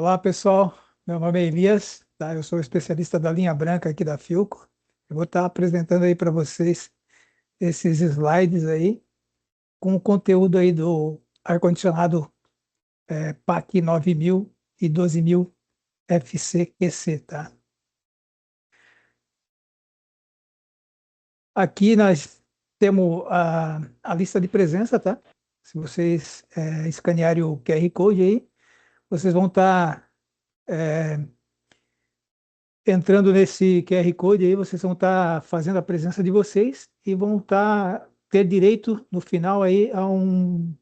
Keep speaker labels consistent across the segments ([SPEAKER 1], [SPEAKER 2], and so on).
[SPEAKER 1] Olá, pessoal. Meu nome é Elias, tá? Eu sou especialista da linha branca aqui da Filco. Eu vou estar apresentando aí para vocês esses slides aí com o conteúdo aí do ar-condicionado PAC 9000 e 12000 FCQC, tá? Aqui nós temos a lista de presença, tá? Se vocês escanearem o QR Code aí, vocês vão estar entrando nesse QR Code aí, vocês vão estar fazendo a presença de vocês e vão ter direito no final aí a um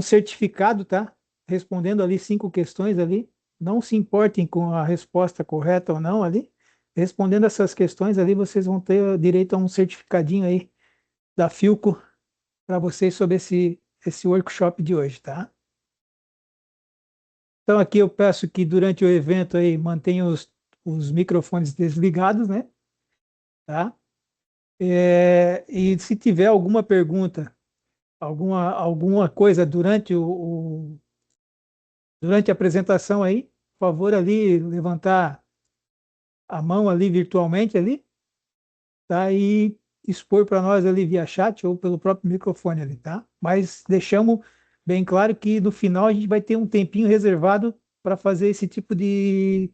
[SPEAKER 1] certificado, tá? Respondendo ali 5 questões ali. Não se importem com a resposta correta ou não ali. Respondendo essas questões ali, vocês vão ter direito a um certificadinho aí da Filco para vocês sobre esse workshop de hoje, tá? Então aqui eu peço que durante o evento aí mantenham os microfones desligados, né? Tá? E se tiver alguma pergunta, alguma coisa durante a apresentação aí, por favor ali levantar a mão ali virtualmente ali, tá? E expor para nós ali via chat ou pelo próprio microfone ali, tá? Mas deixamos bem claro que no final a gente vai ter um tempinho reservado para fazer esse tipo de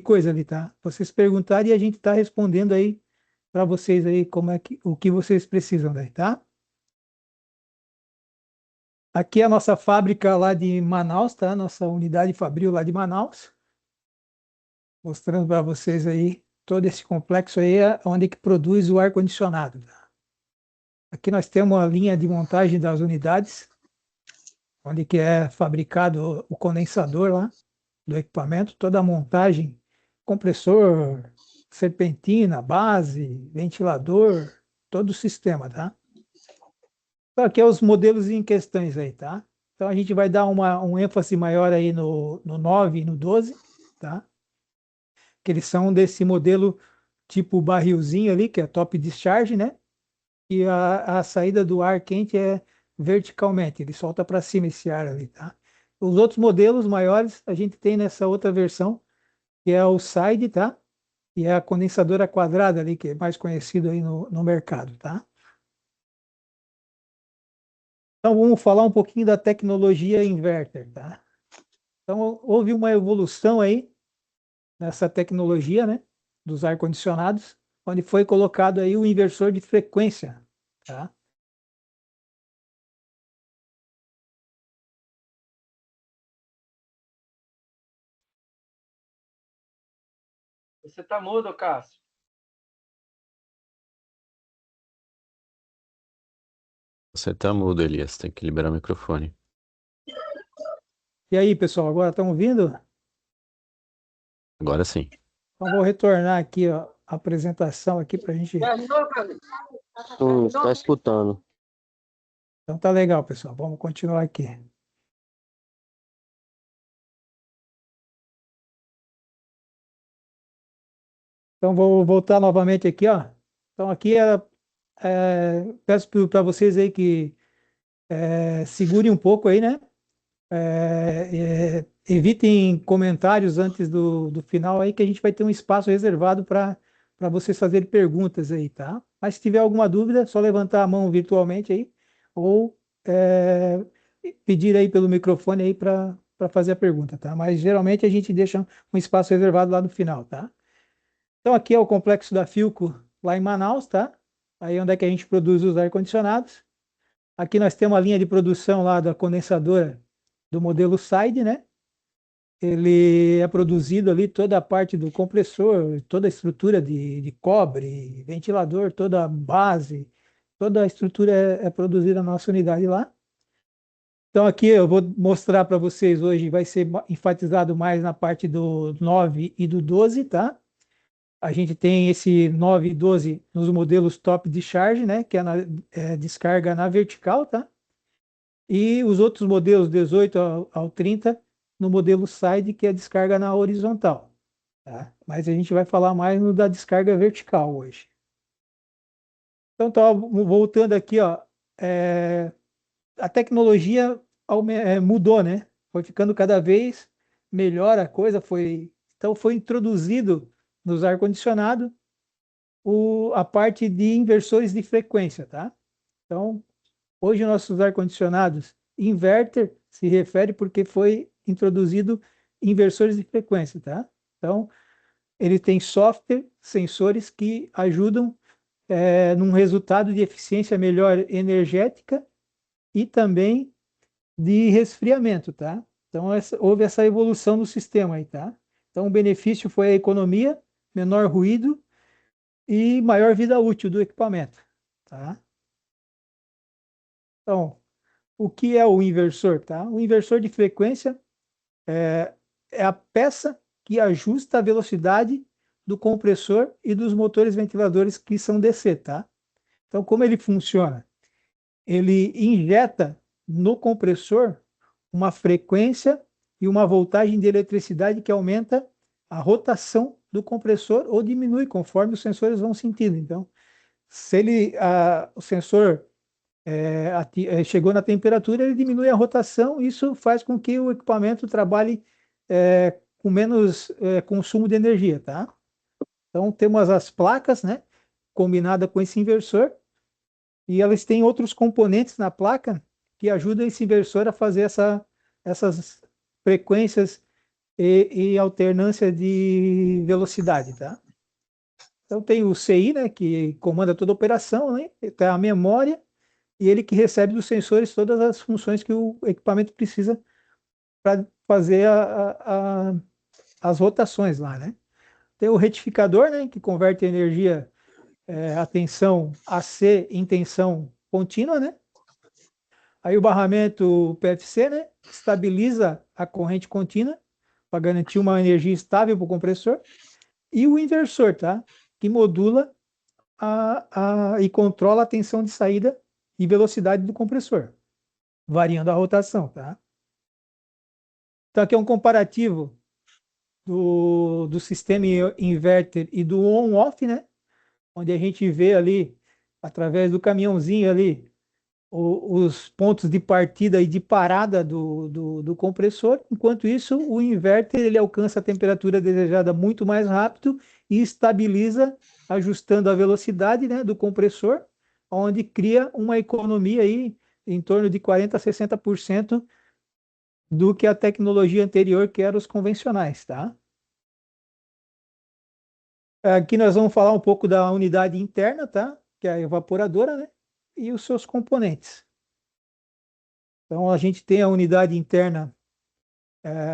[SPEAKER 1] coisa ali, tá? Vocês perguntarem e a gente está respondendo aí para vocês aí o que vocês precisam daí, tá? Aqui é a nossa fábrica lá de Manaus, tá? Nossa unidade fabril lá de Manaus. Mostrando para vocês aí todo esse complexo aí, onde que produz o ar-condicionado, tá? Aqui nós temos a linha de montagem das unidades, onde que é fabricado o condensador lá do equipamento, toda a montagem, compressor, serpentina, base, ventilador, todo o sistema, tá? Então, aqui é os modelos em questões aí, tá? Então a gente vai dar um ênfase maior aí no 9 e no 12, tá? Que eles são desse modelo tipo barrilzinho ali, que é top discharge, né? E a saída do ar quente é verticalmente, ele solta para cima esse ar ali, tá? Os outros modelos maiores a gente tem nessa outra versão, que é o side, tá? E é a condensadora quadrada ali, que é mais conhecido aí no mercado, tá? Então vamos falar um pouquinho da tecnologia inverter, tá? Então houve uma evolução aí nessa tecnologia, né, dos ar-condicionados, onde foi colocado aí o inversor de frequência, tá?
[SPEAKER 2] Você tá mudo, Cássio?
[SPEAKER 3] Você tá mudo, Elias. Tem que liberar o microfone.
[SPEAKER 1] E aí, pessoal, agora estão ouvindo?
[SPEAKER 3] Agora sim.
[SPEAKER 1] Então vou retornar aqui ó, a apresentação aqui para a gente.
[SPEAKER 4] Está escutando.
[SPEAKER 1] Então tá legal, pessoal. Vamos continuar aqui. Então vou voltar novamente aqui, ó. Então aqui peço para vocês aí que segurem um pouco aí, né? Evitem comentários antes do final aí, que a gente vai ter um espaço reservado para vocês fazerem perguntas aí, tá? Mas se tiver alguma dúvida, é só levantar a mão virtualmente aí, ou pedir aí pelo microfone aí para fazer a pergunta, tá? Mas geralmente a gente deixa um espaço reservado lá no final, tá? Então aqui é o complexo da Filco, lá em Manaus, tá? Aí onde é que a gente produz os ar-condicionados. Aqui nós temos a linha de produção lá da condensadora do modelo Side, né? Ele é produzido ali toda a parte do compressor, toda a estrutura de cobre, ventilador, toda a base, toda a estrutura é produzida na nossa unidade lá. Então aqui eu vou mostrar para vocês hoje, vai ser enfatizado mais na parte do 9 e do 12, tá? A gente tem esse 9 e 12 nos modelos top de charge, né? Que é descarga na vertical, tá? E os outros modelos 18 ao 30 no modelo side, que é descarga na horizontal, tá? Mas a gente vai falar mais no da descarga vertical hoje. Então, tá, voltando aqui, ó, a tecnologia mudou, né? foi ficando cada vez melhor a coisa, então foi introduzido nos ar-condicionado a parte de inversores de frequência, tá? Então, hoje nossos ar-condicionados inverter se refere porque foi introduzido inversores de frequência, tá? Então, ele tem software, sensores que ajudam num resultado de eficiência melhor energética e também de resfriamento, tá? Então, houve essa evolução do sistema aí, tá? Então, o benefício foi a economia, menor ruído e maior vida útil do equipamento, tá? Então, o que é o inversor, tá? O inversor de frequência é a peça que ajusta a velocidade do compressor e dos motores ventiladores que são DC, tá? Então, como ele funciona? Ele injeta no compressor uma frequência e uma voltagem de eletricidade que aumenta a rotação do compressor ou diminui conforme os sensores vão sentindo. Então, se o sensor chegou na temperatura, ele diminui a rotação, isso faz com que o equipamento trabalhe com menos consumo de energia, tá? Então, temos as placas, né, combinada com esse inversor, e elas têm outros componentes na placa que ajudam esse inversor a fazer essas frequências e alternância de velocidade, tá? Então tem o CI, né, que comanda toda a operação, né? Tem a memória e ele que recebe dos sensores todas as funções que o equipamento precisa para fazer as rotações lá, né? Tem o retificador, né, que converte a energia, a tensão AC em tensão contínua, né? Aí o barramento PFC, né, estabiliza a corrente contínua para garantir uma energia estável para o compressor. E o inversor, tá? Que modula e controla a tensão de saída e velocidade do compressor, variando a rotação, tá? Então aqui é um comparativo do sistema inverter e do on-off, né? Onde a gente vê ali, através do caminhãozinho ali, os pontos de partida e de parada do compressor. Enquanto isso, o inverter ele alcança a temperatura desejada muito mais rápido e estabiliza, ajustando a velocidade, né, do compressor, onde cria uma economia aí em torno de 40% a 60% do que a tecnologia anterior, que eram os convencionais, tá? Aqui nós vamos falar um pouco da unidade interna, tá? Que é a evaporadora, né? E os seus componentes. Então, a gente tem a unidade interna,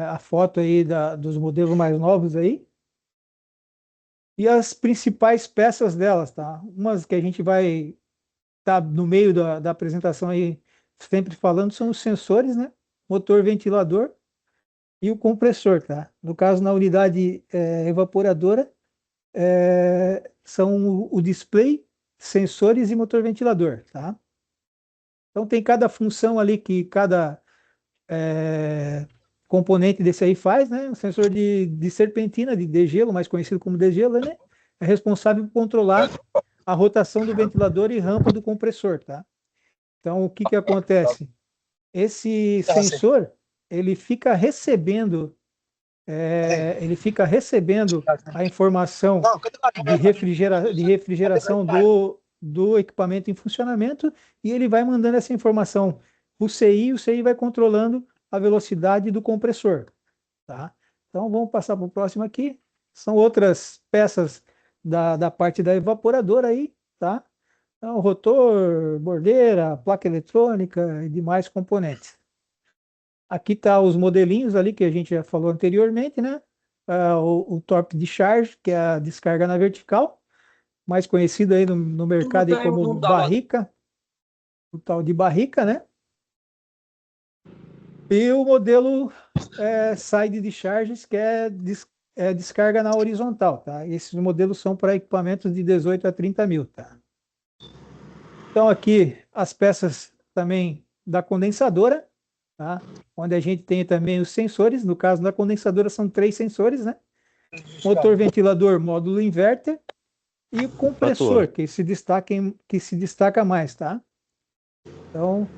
[SPEAKER 1] a foto aí dos modelos mais novos aí, e as principais peças delas, tá? Umas que a gente vai estar no meio da apresentação aí, sempre falando, são os sensores, né? Motor ventilador e o compressor, tá? No caso, na unidade evaporadora, são o display, sensores e motor ventilador, tá? Então, tem cada função ali que cada componente desse aí faz, né? O sensor de serpentina, de degelo, mais conhecido como degelo, né? É responsável por controlar a rotação do ventilador e rampa do compressor, tá? Então, o que que acontece? Esse sensor, ele fica recebendo a informação de refrigeração do equipamento em funcionamento e ele vai mandando essa informação para o CI vai controlando a velocidade do compressor, tá? Então vamos passar para o próximo aqui. São outras peças da parte da evaporadora aí, tá? Então, rotor, bordeira, placa eletrônica e demais componentes. Aqui tá os modelinhos ali que a gente já falou anteriormente, né? O top de charge, que é a descarga na vertical, mais conhecido aí no mercado aí como barrica, o tal de barrica, né? E o modelo side de charges, que é descarga na horizontal, tá? Esses modelos são para equipamentos de 18 a 30 mil, tá? Então aqui as peças também da condensadora, tá? Onde a gente tem também os sensores, no caso da condensadora são 3 sensores, né? Motor ventilador, módulo inverter e o compressor, que se destaca mais, tá? Então,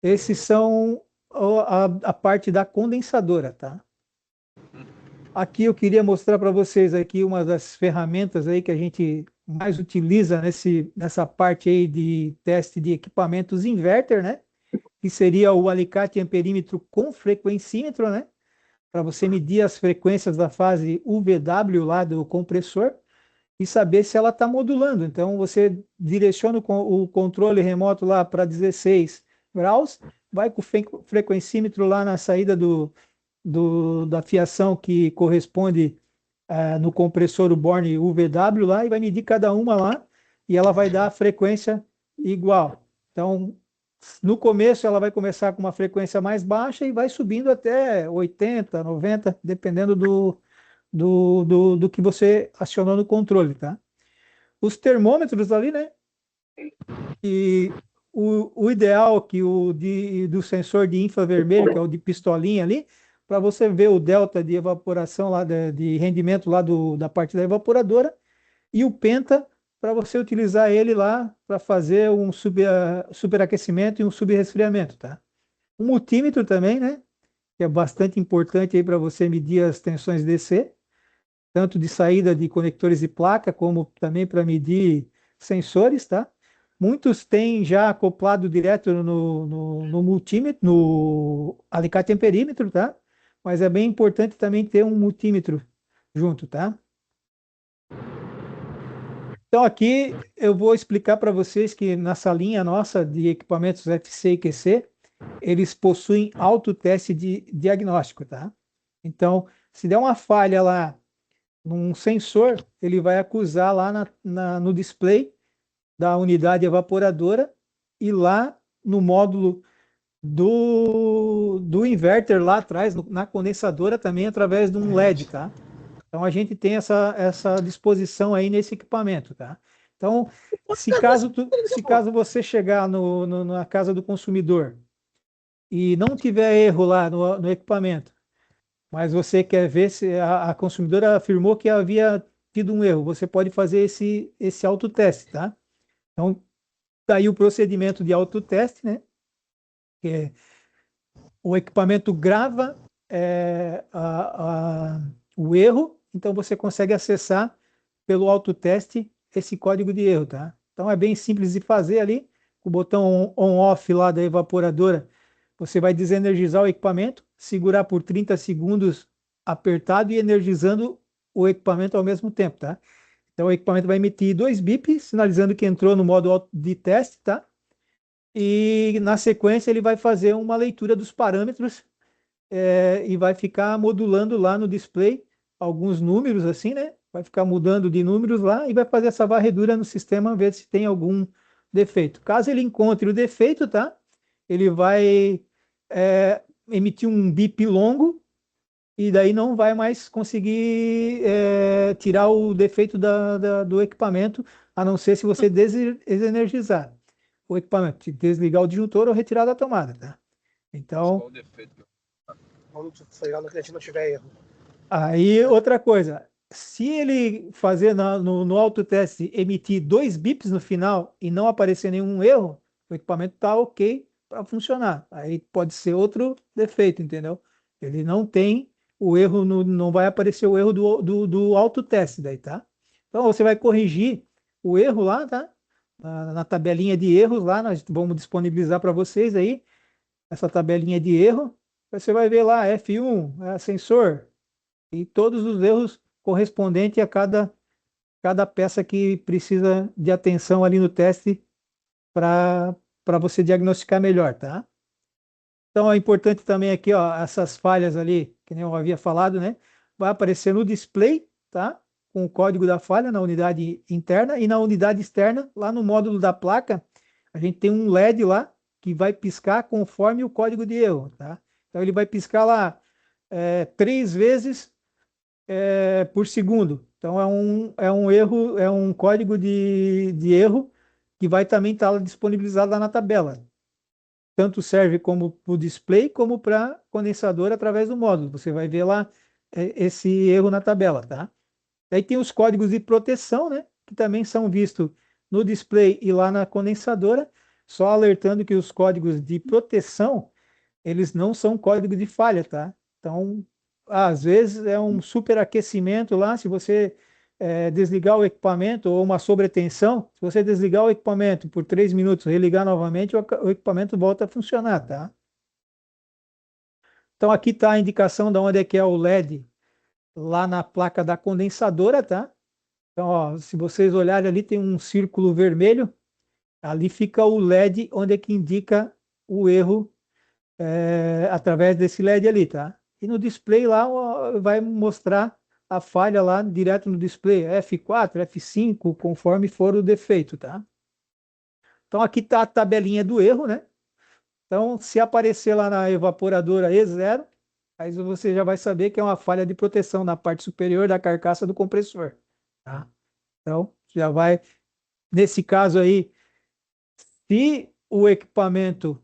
[SPEAKER 1] esses são a parte da condensadora, tá? Aqui eu queria mostrar para vocês aqui uma das ferramentas aí que a gente mais utiliza nessa parte aí de teste de equipamentos inverter, né? Que seria o alicate amperímetro com frequencímetro, né? Para você medir as frequências da fase UVW lá do compressor e saber se ela está modulando. Então, você direciona o controle remoto lá para 16 graus, vai com o frequencímetro lá na saída da fiação que corresponde no compressor, o Borne UVW lá, e vai medir cada uma lá, e ela vai dar a frequência igual. Então, no começo ela vai começar com uma frequência mais baixa e vai subindo até 80, 90, dependendo do que você acionou no controle, tá? Os termômetros ali, né? E o ideal que do sensor de infravermelho, que é o de pistolinha ali, para você ver o delta de evaporação lá, de rendimento lá da parte da evaporadora, e o penta, para você utilizar ele lá para fazer um superaquecimento e um subresfriamento, tá? O multímetro também, né? Que é bastante importante aí para você medir as tensões DC, tanto de saída de conectores de placa, como também para medir sensores, tá? Muitos têm já acoplado direto no multímetro, no alicate amperímetro, tá? Mas é bem importante também ter um multímetro junto, tá? Então aqui eu vou explicar para vocês que nessa linha nossa de equipamentos FC e QC, eles possuem autoteste de diagnóstico, tá? Então, se der uma falha lá num sensor, ele vai acusar lá no display da unidade evaporadora e lá no módulo do inverter lá atrás, na condensadora também através de um LED, tá? Então a gente tem essa disposição aí nesse equipamento, tá? Então, se caso você chegar na casa do consumidor e não tiver erro lá no equipamento, mas você quer ver se a consumidora afirmou que havia tido um erro, você pode fazer esse autoteste, tá? Então, daí o procedimento de autoteste, né? Que é, o equipamento grava o erro, então você consegue acessar pelo autoteste esse código de erro, tá? Então é bem simples de fazer ali, com o botão on-off lá da evaporadora, você vai desenergizar o equipamento, segurar por 30 segundos apertado e energizando o equipamento ao mesmo tempo, tá? Então o equipamento vai emitir 2 bips, sinalizando que entrou no modo de teste, tá? E na sequência ele vai fazer uma leitura dos parâmetros e vai ficar modulando lá no display alguns números assim, né? Vai ficar mudando de números lá e vai fazer essa varredura no sistema, ver se tem algum defeito. Caso ele encontre o defeito, tá? Ele vai emitir um bip longo e daí não vai mais conseguir tirar o defeito do equipamento, a não ser se você desenergizar o equipamento, desligar o disjuntor ou retirar da tomada, tá? Então,
[SPEAKER 4] Vamos sair que a gente não tiver erro.
[SPEAKER 1] aí outra coisa, se ele fazer no autoteste emitir 2 bips no final e não aparecer nenhum erro, o equipamento está ok para funcionar. Aí pode ser outro defeito, entendeu? Ele não tem o erro, não vai aparecer o erro do autoteste daí, tá? Então você vai corrigir o erro lá, tá? Na tabelinha de erros lá, nós vamos disponibilizar para vocês aí essa tabelinha de erro. Você vai ver lá F1, sensor, e todos os erros correspondentes a cada peça que precisa de atenção ali no teste para você diagnosticar melhor, tá? Então é importante também aqui, ó, essas falhas ali, que nem eu havia falado, né? Vai aparecer no display, tá? Com o código da falha na unidade interna e na unidade externa, lá no módulo da placa, a gente tem um LED lá que vai piscar conforme o código de erro, tá? Então ele vai piscar lá 3 vezes por segundo. Então é um erro, é um código de erro que vai também estar disponibilizado lá na tabela. Tanto serve como para o display, como para condensador através do módulo. Você vai ver lá esse erro na tabela, tá? Aí tem os códigos de proteção, né? Que também são vistos no display e lá na condensadora, só alertando que os códigos de proteção eles não são código de falha, tá? Então, às vezes é um superaquecimento lá, se você desligar o equipamento ou uma sobretensão, se você desligar o equipamento por 3 minutos, religar novamente, o equipamento volta a funcionar, tá? Então aqui está a indicação de onde é que é o LED lá na placa da condensadora, tá? Então, ó, se vocês olharem ali, tem um círculo vermelho, ali fica o LED onde é que indica o erro através desse LED ali, tá? E no display lá ó, vai mostrar a falha lá direto no display, F4, F5, conforme for o defeito, tá? Então aqui está a tabelinha do erro, né? Então, se aparecer lá na evaporadora E0, aí você já vai saber que é uma falha de proteção na parte superior da carcaça do compressor, tá? Então, já vai, nesse caso aí, se o equipamento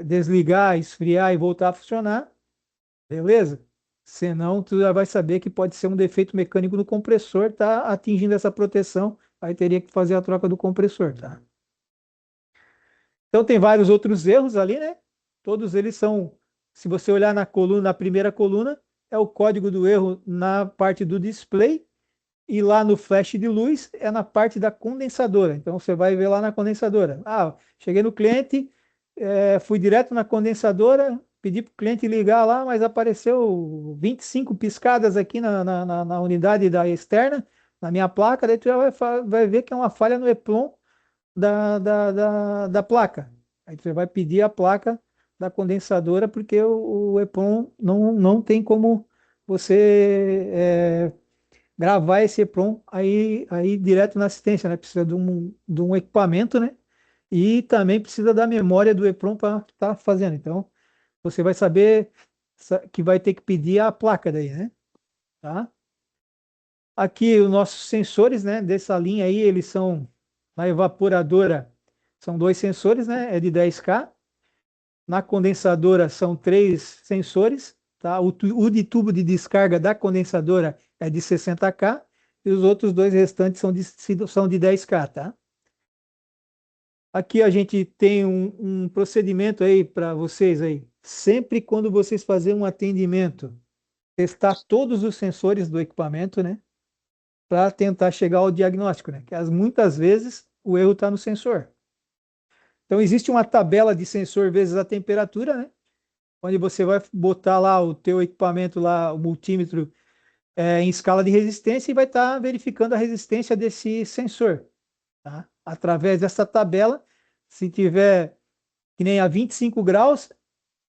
[SPEAKER 1] desligar, esfriar e voltar a funcionar, beleza? Senão, tu já vai saber que pode ser um defeito mecânico do compressor, tá atingindo essa proteção, aí teria que fazer a troca do compressor, tá? Então, tem vários outros erros ali, né? Todos eles são, se você olhar na coluna, na primeira coluna, é o código do erro na parte do display, e lá no flash de luz é na parte da condensadora. Então você vai ver lá na condensadora. Ah, cheguei no cliente, fui direto na condensadora, pedi para o cliente ligar lá, mas apareceu 25 piscadas aqui na unidade da externa, na minha placa, daí tu já vai ver que é uma falha no EPROM da placa. Aí você vai pedir a placa da condensadora, porque o EPROM não tem como você gravar esse EPROM aí direto na assistência, né? Precisa de um equipamento, né? E também precisa da memória do EPROM para estar fazendo. Então, você vai saber que vai ter que pedir a placa daí, né? Tá? Aqui os nossos sensores, né? Dessa linha aí, eles são na evaporadora, são 2 sensores, né? É de 10K. Na condensadora são 3 sensores, tá? O de tubo de descarga da condensadora é de 60K e os outros 2 restantes são de 10K, tá? Aqui a gente tem um procedimento aí para vocês aí. Sempre quando vocês fazerem um atendimento, testar todos os sensores do equipamento, né? Para tentar chegar ao diagnóstico, né? Que muitas vezes o erro está no sensor. Então existe uma tabela de sensor vezes a temperatura, né? Onde você vai botar lá o teu equipamento lá, o multímetro, em escala de resistência e vai estar verificando a resistência desse sensor, tá? Através dessa tabela, se tiver que nem a 25 graus,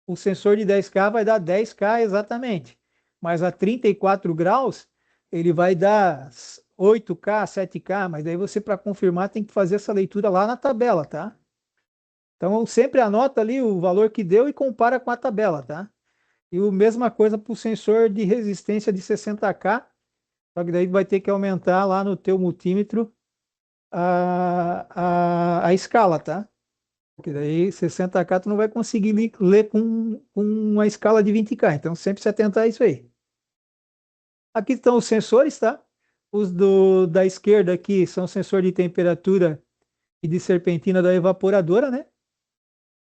[SPEAKER 1] o sensor de 10K vai dar 10K exatamente, mas a 34 graus, ele vai dar 8K, 7K, mas daí você, para confirmar, tem que fazer essa leitura lá na tabela, tá? Então, sempre anota ali o valor que deu e compara com a tabela, tá? E a mesma coisa para o sensor de resistência de 60K, só que daí vai ter que aumentar lá no teu multímetro a escala, tá? Porque daí 60K tu não vai conseguir ler com uma escala de 20K, então sempre se atentar a isso aí. Aqui estão os sensores, tá? Os da esquerda aqui são sensor de temperatura e de serpentina da evaporadora, né?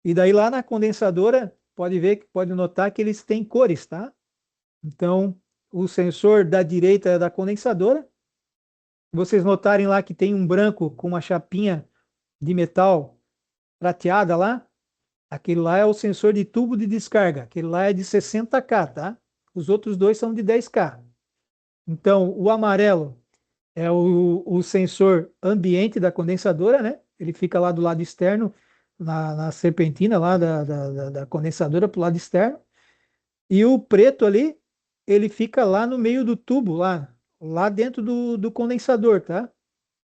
[SPEAKER 1] E daí lá na condensadora, pode notar que eles têm cores, tá? Então, o sensor da direita é da condensadora. Vocês notarem lá que tem um branco com uma chapinha de metal prateada lá, aquele lá é o sensor de tubo de descarga, aquele lá é de 60K, tá? Os outros 2 são de 10K. Então, o amarelo é o sensor ambiente da condensadora, né? Ele fica lá do lado externo, na serpentina lá da condensadora para o lado externo. E o preto ali, ele fica lá no meio do tubo, lá dentro do condensador, tá?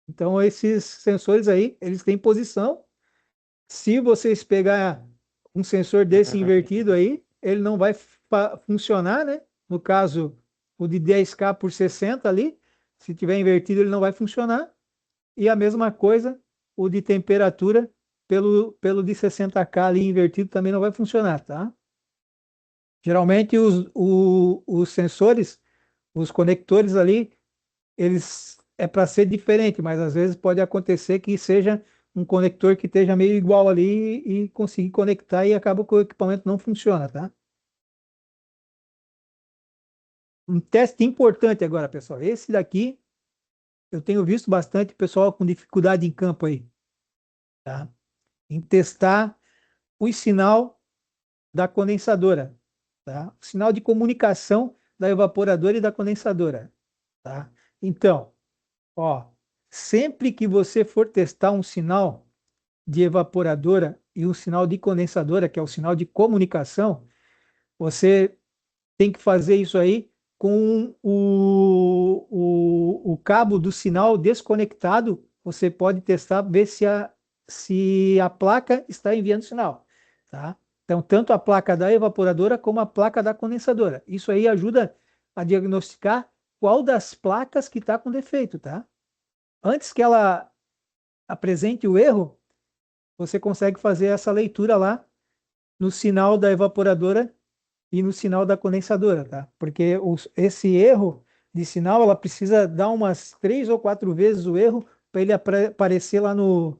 [SPEAKER 1] Então, esses sensores aí, eles têm posição. Se vocês pegar um sensor desse invertido aí, ele não vai funcionar, né? No caso, o de 10K por 60 ali, se tiver invertido, ele não vai funcionar. E a mesma coisa, o de temperatura, pelo de 60K ali invertido, também não vai funcionar, tá? Geralmente, os sensores, os conectores ali, eles é para ser diferente, mas às vezes pode acontecer que seja um conector que esteja meio igual ali e conseguir conectar e acaba que o equipamento não funciona, tá? Um teste importante agora, pessoal. Esse daqui eu tenho visto bastante pessoal com dificuldade em campo aí, tá? Em testar o sinal da condensadora, tá? O sinal de comunicação da evaporadora e da condensadora, tá? Então, ó, sempre que você for testar um sinal de evaporadora e um sinal de condensadora, que é o sinal de comunicação, você tem que fazer isso aí com o cabo do sinal desconectado. Você pode testar, ver se a placa está enviando sinal, tá? Então, tanto a placa da evaporadora como a placa da condensadora. Isso aí ajuda a diagnosticar qual das placas que está com defeito, tá? Antes que ela apresente o erro, você consegue fazer essa leitura lá no sinal da evaporadora e no sinal da condensadora, tá? Porque esse erro de sinal, ela precisa dar umas 3 ou 4 vezes o erro para ele aparecer lá no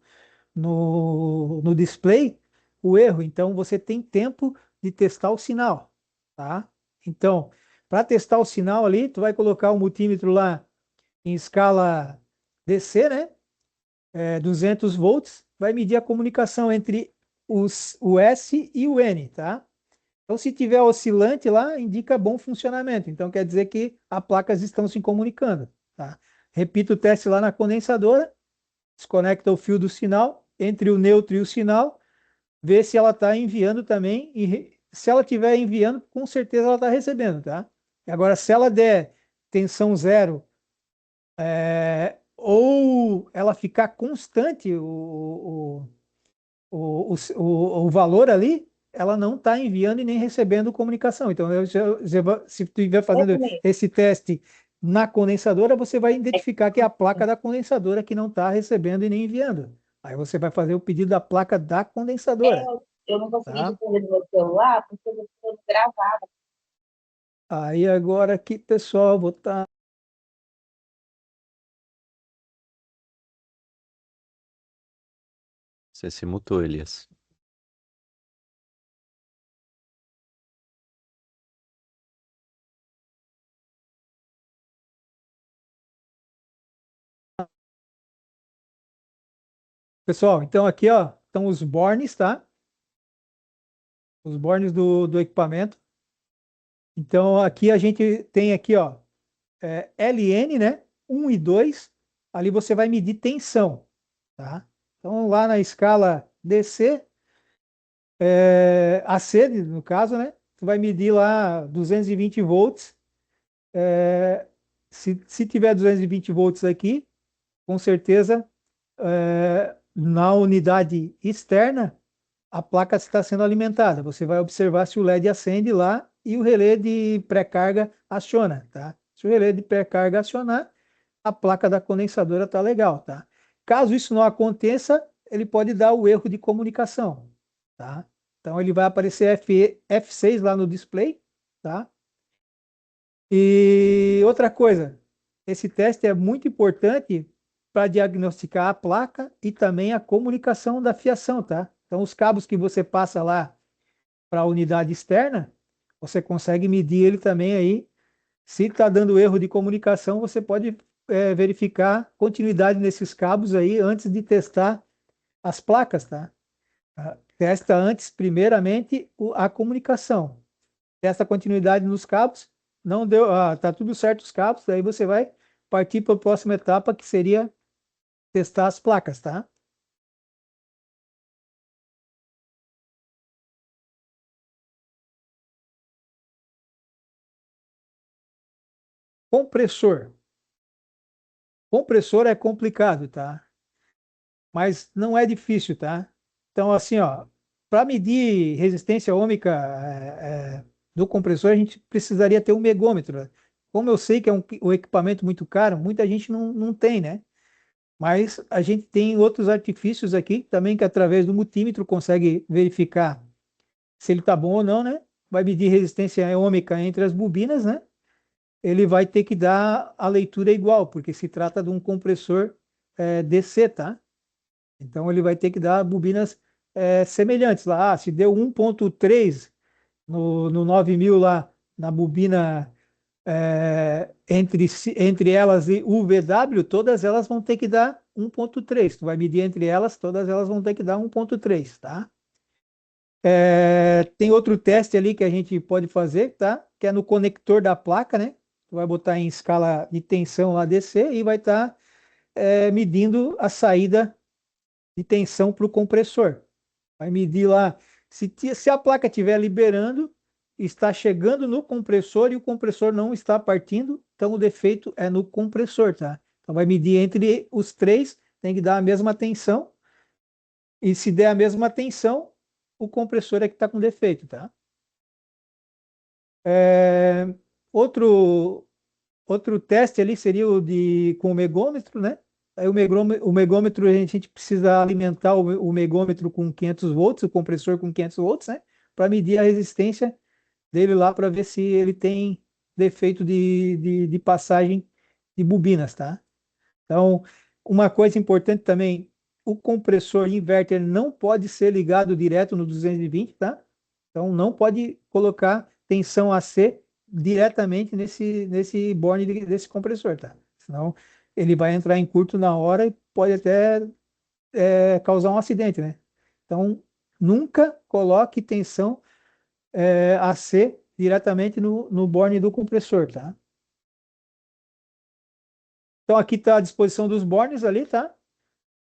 [SPEAKER 1] display, o erro. Então, você tem tempo de testar o sinal, tá? Então, para testar o sinal ali, tu vai colocar o multímetro lá em escala DC, né? 200 volts, vai medir a comunicação entre o S e o N, tá? Então, se tiver oscilante lá, indica bom funcionamento. Então, quer dizer que as placas estão se comunicando, tá? Repita o teste lá na condensadora, desconecta o fio do sinal, entre o neutro e o sinal, vê se ela está enviando também, e se ela estiver enviando, com certeza ela está recebendo, tá? Agora, se ela der tensão zero, ou ela ficar constante o valor ali, ela não está enviando e nem recebendo comunicação. Então, se tu estiver fazendo esse teste na condensadora, você vai identificar que é a placa da condensadora que não está recebendo e nem enviando. Aí você vai fazer o pedido da placa da condensadora.
[SPEAKER 5] Eu não consegui
[SPEAKER 1] Tá?
[SPEAKER 5] responder no meu celular porque eu estou gravada.
[SPEAKER 1] Aí agora aqui, pessoal, vou estar...
[SPEAKER 3] Você se mutou, Elias.
[SPEAKER 1] Pessoal, então aqui, ó, estão os bornes, tá? Os bornes do equipamento. Então aqui a gente tem aqui, ó, LN, né? 1 e 2. Ali você vai medir tensão, tá? Então lá na escala DC, AC, no caso, né? Tu vai medir lá 220 volts. Se tiver 220 volts aqui, com certeza, na unidade externa, a placa está sendo alimentada. Você vai observar se o LED acende lá e o relé de pré-carga aciona, tá? Se o relé de pré-carga acionar, a placa da condensadora está legal, tá? Caso isso não aconteça, ele pode dar o erro de comunicação, tá? Então ele vai aparecer F6 lá no display, tá? E outra coisa, esse teste é muito importante para diagnosticar a placa e também a comunicação da fiação, tá? Então os cabos que você passa lá para a unidade externa, você consegue medir ele também aí. Se está dando erro de comunicação, você pode verificar continuidade nesses cabos aí antes de testar as placas, tá? Testa antes, primeiramente, a comunicação. Testa a continuidade nos cabos. Não deu, tá tudo certo os cabos, daí você vai partir para a próxima etapa, que seria testar as placas, tá? Compressor. Compressor é complicado, tá? Mas não é difícil, tá? Então, assim, ó, para medir resistência ômica do compressor, a gente precisaria ter um megômetro, né? Como eu sei que é um equipamento muito caro, muita gente não tem, né? Mas a gente tem outros artifícios aqui também que através do multímetro consegue verificar se ele está bom ou não, né? Vai medir resistência ômica entre as bobinas, né? Ele vai ter que dar a leitura igual, porque se trata de um compressor DC, tá? Então, ele vai ter que dar bobinas semelhantes lá. Se deu 1.3 no 9000 lá, na bobina entre elas e UVW, todas elas vão ter que dar 1.3. Tu vai medir entre elas, todas elas vão ter que dar 1.3, tá? Tem outro teste ali que a gente pode fazer, tá? Que é no conector da placa, né? Tu vai botar em escala de tensão lá DC e vai estar medindo a saída de tensão para o compressor. Vai medir lá, se a placa estiver liberando, está chegando no compressor e o compressor não está partindo, então o defeito é no compressor, tá? Então vai medir entre os três, tem que dar a mesma tensão, e se der a mesma tensão, o compressor é que está com defeito, tá? É, outro, outro teste ali seria com o megômetro, né? Aí o megômetro, a gente precisa alimentar o megômetro com 500 volts, o compressor com 500 volts, né? Para medir a resistência dele lá, para ver se ele tem defeito de passagem de bobinas, tá? Então, uma coisa importante também, o compressor inverter não pode ser ligado direto no 220, tá? Então, não pode colocar tensão AC diretamente nesse borne desse compressor, tá? Senão, ele vai entrar em curto na hora e pode até causar um acidente, né? Então, nunca coloque tensão AC diretamente no borne do compressor, tá? Então, aqui está a disposição dos bornes ali, tá?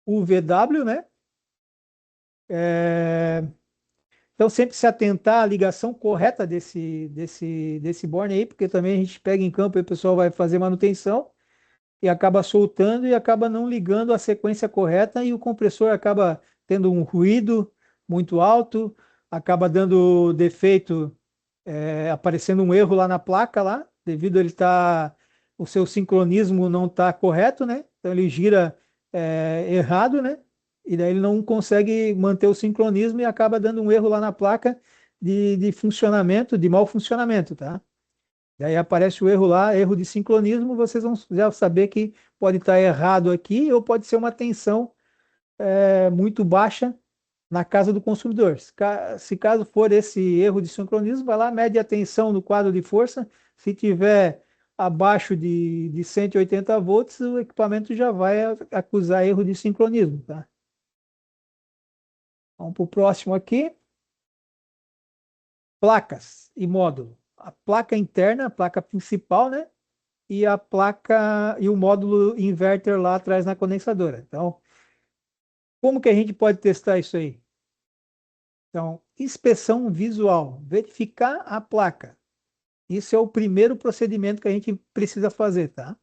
[SPEAKER 1] O VW, né? Então, sempre se atentar à ligação correta desse borne aí, porque também a gente pega em campo e o pessoal vai fazer manutenção e acaba soltando e acaba não ligando a sequência correta e o compressor acaba tendo um ruído muito alto, acaba dando defeito, aparecendo um erro lá na placa lá, devido a ele estar, o seu sincronismo não está correto, né? Então ele gira errado, né? E daí ele não consegue manter o sincronismo e acaba dando um erro lá na placa de funcionamento, de mau funcionamento, tá? Daí aparece o erro lá, erro de sincronismo, vocês vão já saber que pode estar errado aqui ou pode ser uma tensão muito baixa na casa do consumidor. Se caso for esse erro de sincronismo, vai lá, mede a tensão no quadro de força. Se tiver abaixo de 180 volts, o equipamento já vai acusar erro de sincronismo, tá? Vamos para o próximo aqui. Placas e módulo. A placa interna, a placa principal, né? E a placa e o módulo inverter lá atrás na condensadora. Então, como que a gente pode testar isso aí? Então, inspeção visual, verificar a placa. Isso é o primeiro procedimento que a gente precisa fazer, tá?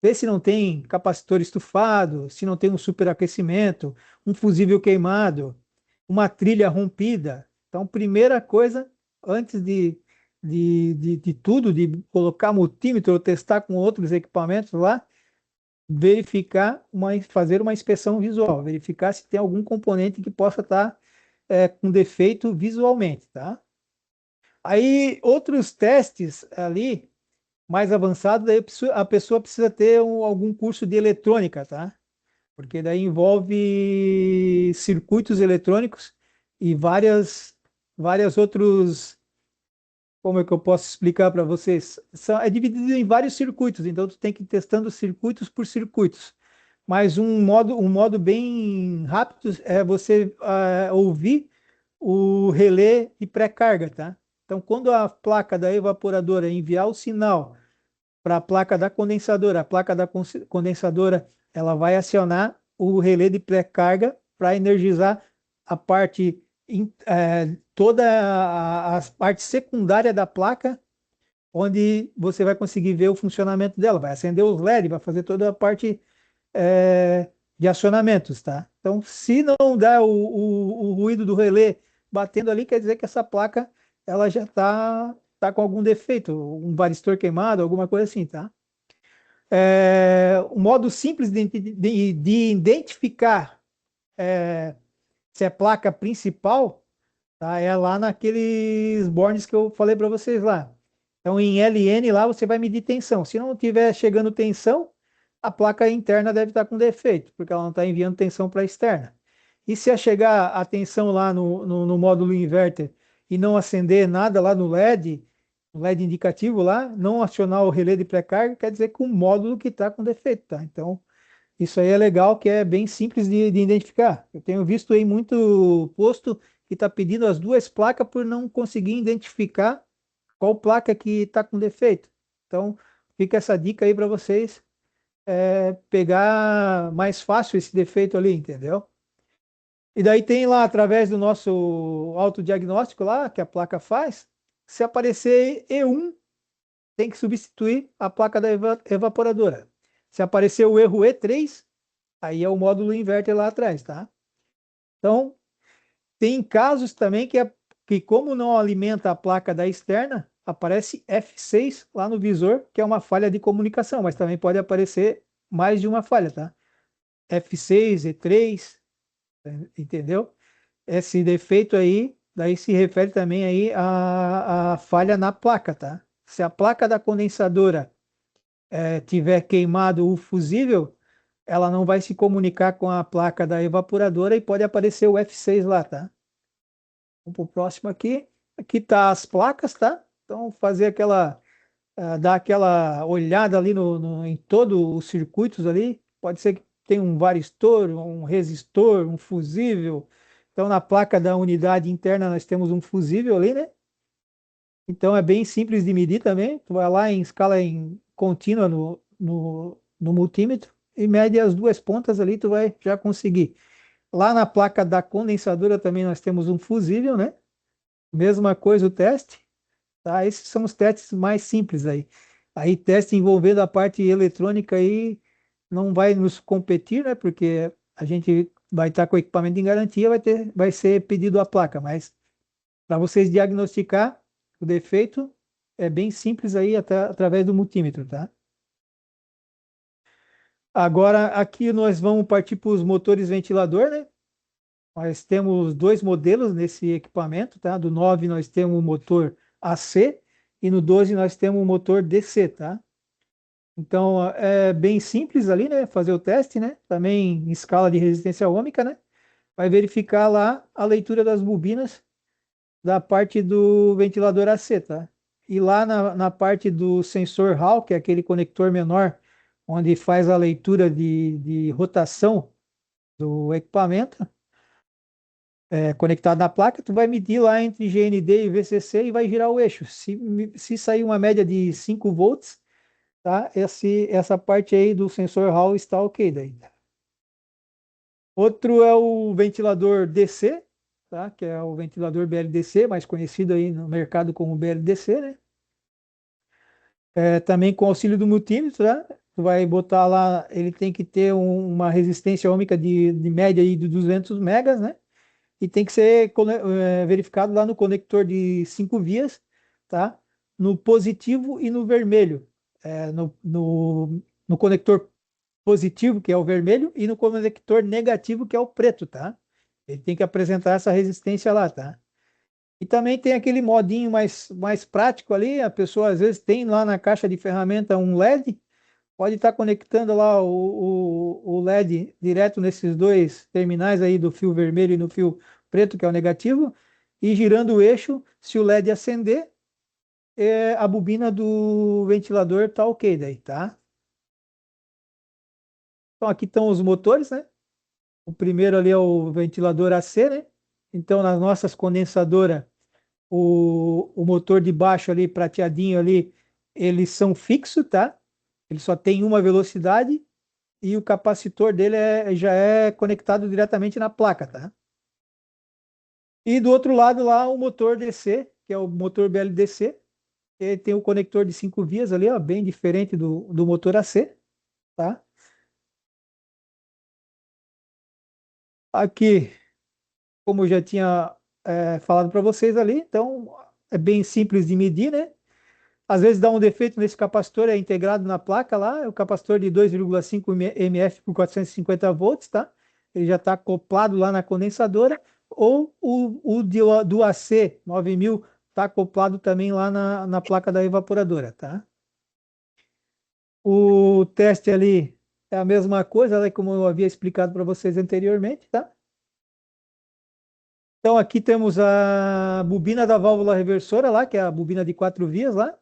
[SPEAKER 1] Ver se não tem capacitor estufado, se não tem um superaquecimento, um fusível queimado, uma trilha rompida. Então, primeira coisa, antes de tudo, de colocar multímetro ou testar com outros equipamentos lá, verificar, fazer uma inspeção visual, verificar se tem algum componente que possa estar com defeito visualmente, tá? Aí, outros testes ali, mais avançados, daí a pessoa precisa ter algum curso de eletrônica, tá? Porque daí envolve circuitos eletrônicos e várias outros, como é que eu posso explicar para vocês? É dividido em vários circuitos, então tu tem que ir testando circuitos por circuitos. Mas um modo bem rápido é você ouvir o relé de pré-carga, tá? Então, quando a placa da evaporadora enviar o sinal para a placa da condensadora, a placa da condensadora ela vai acionar o relé de pré-carga para energizar a parte, toda a parte secundária da placa, onde você vai conseguir ver o funcionamento dela, vai acender os LED, vai fazer toda a parte de acionamentos, tá? Então, se não dá o ruído do relé batendo ali, quer dizer que essa placa ela já tá com algum defeito, um varistor queimado, alguma coisa assim, tá? O modo simples de identificar se é placa principal, tá? É lá naqueles bornes que eu falei para vocês lá. Então, em LN lá você vai medir tensão. Se não tiver chegando tensão, a placa interna deve estar com defeito, porque ela não está enviando tensão para a externa. E se chegar a tensão lá no módulo inverter e não acender nada lá no LED, o LED indicativo lá, não acionar o relé de pré-carga, quer dizer que o módulo que está com defeito, tá? Então, isso aí é legal, que é bem simples de identificar. Eu tenho visto aí muito posto que está pedindo as duas placas por não conseguir identificar qual placa que está com defeito. Então, fica essa dica aí para vocês pegar mais fácil esse defeito ali, entendeu? E daí tem lá, através do nosso autodiagnóstico lá, que a placa faz, se aparecer E1, tem que substituir a placa da evaporadora. Se aparecer o erro E3, aí é o módulo inverter lá atrás, tá? Então, tem casos também que como não alimenta a placa da externa, aparece F6 lá no visor, que é uma falha de comunicação, mas também pode aparecer mais de uma falha, tá? F6, E3, entendeu? Esse defeito aí, daí se refere também aí à falha na placa, tá? Se a placa da condensadora tiver queimado o fusível, ela não vai se comunicar com a placa da evaporadora e pode aparecer o F6 lá, tá? Vamos para o próximo aqui. Aqui tá as placas, tá? Então, fazer dar aquela olhada ali em todos os circuitos ali. Pode ser que tenha um varistor, um resistor, um fusível. Então, na placa da unidade interna, nós temos um fusível ali, né? Então, é bem simples de medir também. Tu vai lá em escala contínua no multímetro e mede as duas pontas ali, tu vai já conseguir. Lá na placa da condensadora também nós temos um fusível, né? Mesma coisa o teste, tá? Esses são os testes mais simples aí. Aí teste envolvendo a parte eletrônica aí não vai nos competir, né? Porque a gente vai estar com o equipamento em garantia, vai ser pedido a placa, mas para vocês diagnosticar o defeito é bem simples aí até através do multímetro, tá? Agora aqui nós vamos partir para os motores ventilador, né? Nós temos dois modelos nesse equipamento, tá? Do 9 nós temos o motor AC e no 12 nós temos o motor DC, tá? Então é bem simples ali, né? Fazer o teste, né? Também em escala de resistência ohmica, né? Vai verificar lá a leitura das bobinas da parte do ventilador AC, tá? E lá na parte do sensor Hall, que é aquele conector menor, onde faz a leitura de rotação do equipamento, conectado na placa, tu vai medir lá entre GND e VCC e vai girar o eixo. Se sair uma média de 5 volts, tá? Essa parte aí do sensor Hall está ok daí. Outro é o ventilador DC, tá? Que é o ventilador BLDC, mais conhecido aí no mercado como BLDC, né? Também com auxílio do multímetro, tá? Tu vai botar lá, ele tem que ter uma resistência ohmica de média aí de 200 megas, né? E tem que ser verificado lá no conector de 5 vias, tá? No positivo e no vermelho. No conector positivo, que é o vermelho, e no conector negativo, que é o preto, tá? Ele tem que apresentar essa resistência lá, tá? E também tem aquele modinho mais prático ali, a pessoa às vezes tem lá na caixa de ferramenta um LED, pode estar conectando lá o LED direto nesses dois terminais aí do fio vermelho e no fio preto, que é o negativo, e girando o eixo, se o LED acender, a bobina do ventilador tá ok daí, tá? Então aqui estão os motores, né? O primeiro ali é o ventilador AC, né? Então nas nossas condensadoras, o motor de baixo ali, prateadinho ali, eles são fixos, tá? Ele só tem uma velocidade e o capacitor dele já é conectado diretamente na placa, tá? E do outro lado lá o motor DC, que é o motor BLDC, ele tem o conector de 5 vias ali, ó, bem diferente do motor AC, tá? Aqui, como eu já tinha falado para vocês ali, então é bem simples de medir, né? Às vezes dá um defeito nesse capacitor, é integrado na placa lá, é o capacitor de 2,5 mF por 450 volts, tá? Ele já está acoplado lá na condensadora, ou do AC 9000 está acoplado também lá na placa da evaporadora, tá? O teste ali é a mesma coisa, né, como eu havia explicado para vocês anteriormente, tá? Então aqui temos a bobina da válvula reversora lá, que é a bobina de 4 vias lá,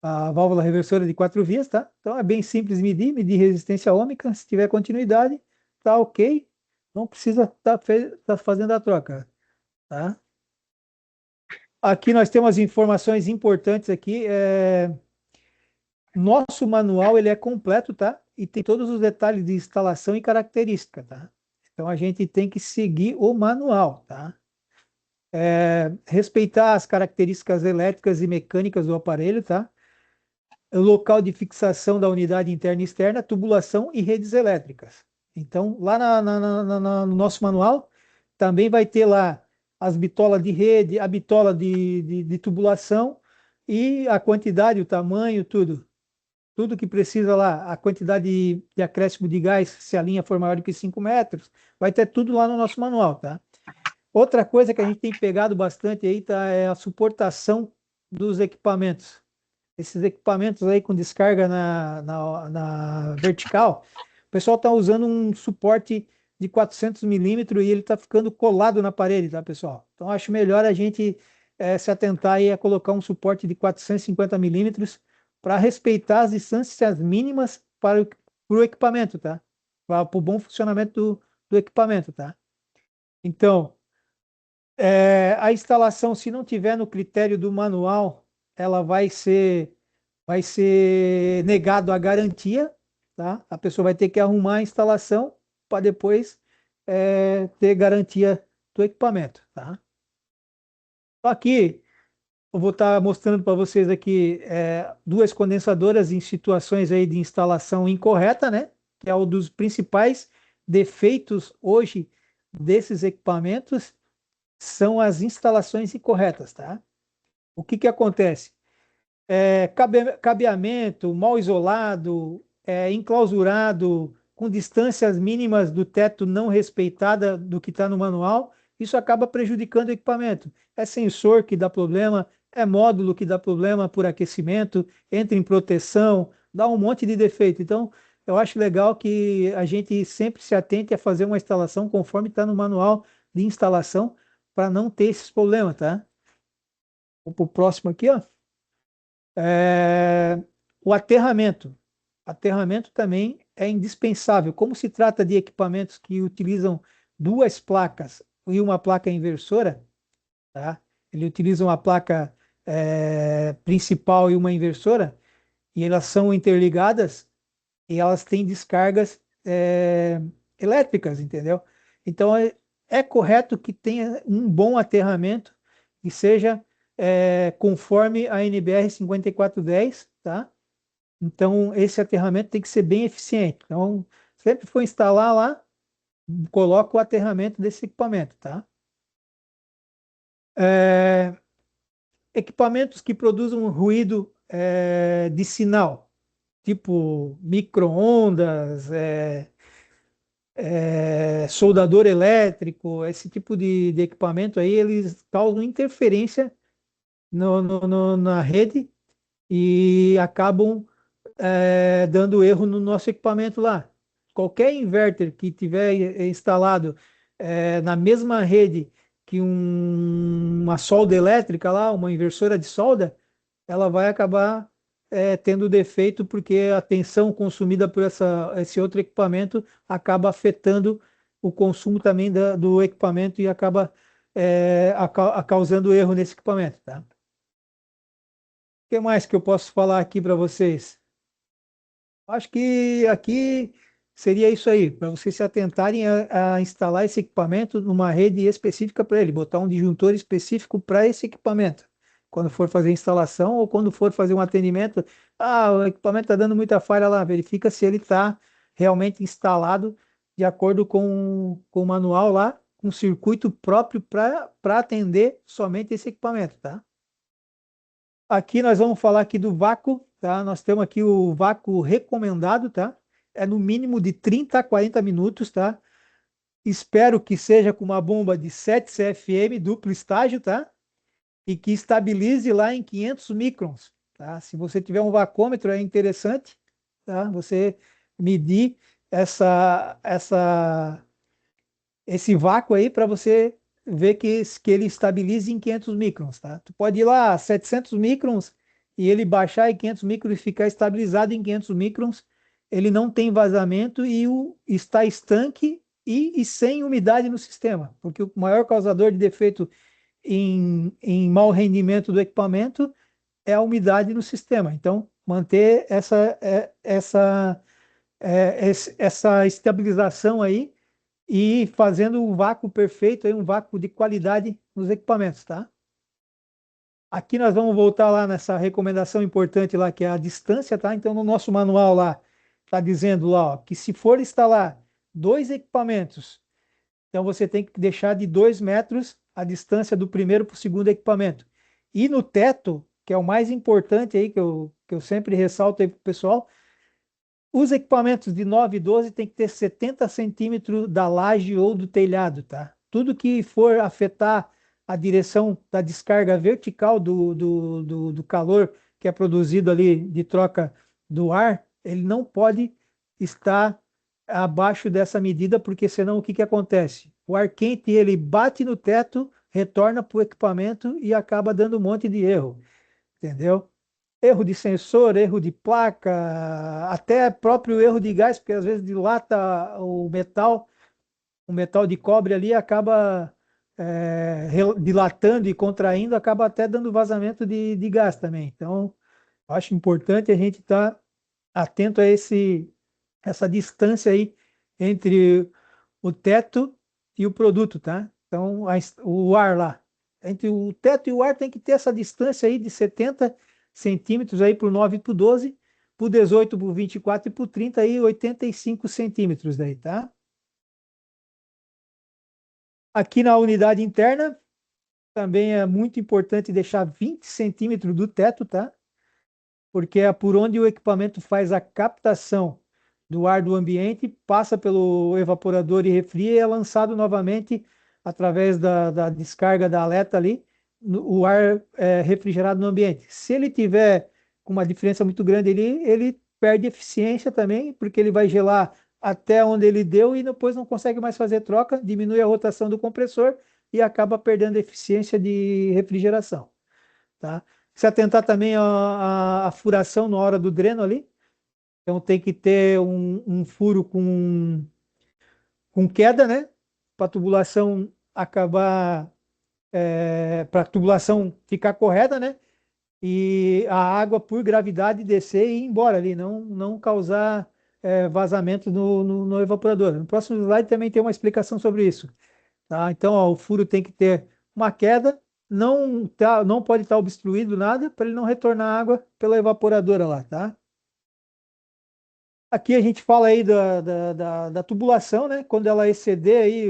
[SPEAKER 1] a válvula reversora de 4 vias, tá? Então é bem simples medir resistência ômica, se tiver continuidade, tá ok, não precisa tá fazendo a troca, tá? Aqui nós temos as informações importantes aqui, nosso manual ele é completo, tá? E tem todos os detalhes de instalação e característica, tá? Então a gente tem que seguir o manual, tá? Respeitar as características elétricas e mecânicas do aparelho, tá? O local de fixação da unidade interna e externa, tubulação e redes elétricas. Então, lá no nosso manual, também vai ter lá as bitolas de rede, a bitola de tubulação e a quantidade, o tamanho, tudo. Tudo que precisa lá, a quantidade de acréscimo de gás, se a linha for maior do que 5 metros, vai ter tudo lá no nosso manual, tá? Outra coisa que a gente tem pegado bastante aí, tá, é a suportação dos equipamentos. Esses equipamentos aí com descarga na vertical, o pessoal está usando um suporte de 400 milímetros e ele está ficando colado na parede, tá, pessoal? Então, acho melhor a gente se atentar aí a colocar um suporte de 450 milímetros para respeitar as distâncias mínimas para o equipamento, tá? Para o bom funcionamento do equipamento, tá? Então, a instalação, se não tiver no critério do manual, ela vai ser negado a garantia, tá? A pessoa vai ter que arrumar a instalação para depois ter garantia do equipamento, tá? Aqui eu vou estar mostrando para vocês aqui duas condensadoras em situações aí de instalação incorreta, né? Que é um dos principais defeitos hoje desses equipamentos são as instalações incorretas, tá? O que que acontece? Cabeamento mal isolado, enclausurado, com distâncias mínimas do teto não respeitada do que está no manual, isso acaba prejudicando o equipamento. É sensor que dá problema, é módulo que dá problema por aquecimento, entra em proteção, dá um monte de defeito. Então, eu acho legal que a gente sempre se atente a fazer uma instalação conforme está no manual de instalação, para não ter esses problemas, tá? Vou para o próximo aqui, ó. O aterramento. Aterramento também é indispensável. Como se trata de equipamentos que utilizam duas placas e uma placa inversora, tá? Ele utiliza uma placa principal e uma inversora, e elas são interligadas e elas têm descargas elétricas, entendeu? Então é correto que tenha um bom aterramento e seja conforme a NBR 5410, tá? Então esse aterramento tem que ser bem eficiente. Então, sempre for instalar lá, coloca o aterramento desse equipamento, tá? Equipamentos que produzam ruído de sinal, tipo micro-ondas, soldador elétrico, esse tipo de equipamento aí, eles causam interferência na rede e acabam dando erro no nosso equipamento lá. Qualquer inverter que tiver instalado na mesma rede que uma solda elétrica lá, uma inversora de solda, ela vai acabar tendo defeito porque a tensão consumida por esse outro equipamento acaba afetando o consumo também do equipamento e acaba causando erro nesse equipamento, tá? O que mais que eu posso falar aqui para vocês? Acho que aqui seria isso aí, para vocês se atentarem a instalar esse equipamento numa rede específica para ele, botar um disjuntor específico para esse equipamento. Quando for fazer instalação ou quando for fazer um atendimento, o equipamento está dando muita falha lá, verifica se ele está realmente instalado de acordo com o manual lá, com circuito próprio para atender somente esse equipamento, tá? Aqui nós vamos falar aqui do vácuo, tá? Nós temos aqui o vácuo recomendado, tá? É no mínimo de 30 a 40 minutos, tá? Espero que seja com uma bomba de 7 CFM, duplo estágio, tá? E que estabilize lá em 500 microns, tá? Se você tiver um vacômetro, é interessante, tá? Você medir esse vácuo aí para você ver que ele estabilize em 500 microns, tá? Tu pode ir lá a 700 microns e ele baixar em 500 microns e ficar estabilizado em 500 microns, ele não tem vazamento e está estanque e sem umidade no sistema, porque o maior causador de defeito em mau rendimento do equipamento é a umidade no sistema. Então, manter essa estabilização aí e fazendo um vácuo perfeito, aí, um vácuo de qualidade nos equipamentos, tá? Aqui nós vamos voltar lá nessa recomendação importante lá, que é a distância, tá? Então, no nosso manual lá, está dizendo lá, ó, que se for instalar 2 equipamentos, então você tem que deixar de 2 metros a distância do primeiro para o segundo equipamento. E no teto, que é o mais importante aí, que eu sempre ressalto aí para o pessoal, os equipamentos de 9 e 12 tem que ter 70 centímetros da laje ou do telhado, tá? Tudo que for afetar a direção da descarga vertical do calor que é produzido ali de troca do ar, ele não pode estar abaixo dessa medida, porque senão o que acontece? O ar quente ele bate no teto, retorna para o equipamento e acaba dando um monte de erro, entendeu? Erro de sensor, erro de placa, até próprio erro de gás, porque às vezes dilata o metal de cobre ali acaba dilatando e contraindo, acaba até dando vazamento de gás também. Então, eu acho importante a gente estar atento a essa distância aí entre o teto e o produto, tá? Então, o ar lá. Entre o teto e o ar tem que ter essa distância aí de 70 centímetros aí para o 9 e para o 12, para o 18, para o 24 e para o 30 aí 85 centímetros daí, tá? Aqui na unidade interna também é muito importante deixar 20 centímetros do teto, tá? Porque é por onde o equipamento faz a captação do ar do ambiente, passa pelo evaporador e refria e é lançado novamente através da descarga da aleta ali, o ar refrigerado no ambiente. Se ele tiver com uma diferença muito grande ali, ele perde eficiência também, porque ele vai gelar até onde ele deu e depois não consegue mais fazer troca, diminui a rotação do compressor e acaba perdendo eficiência de refrigeração, tá? Se atentar também à furação na hora do dreno ali, então tem que ter um furo com queda, né? Para a tubulação acabar, para a tubulação ficar correta, né? E a água por gravidade descer e ir embora ali, não causar vazamento no evaporador. No próximo slide também tem uma explicação sobre isso, tá? Então, ó, o furo tem que ter uma queda, não pode estar obstruído nada para ele não retornar água pela evaporadora lá, tá? Aqui a gente fala aí da tubulação, né? Quando ela exceder aí,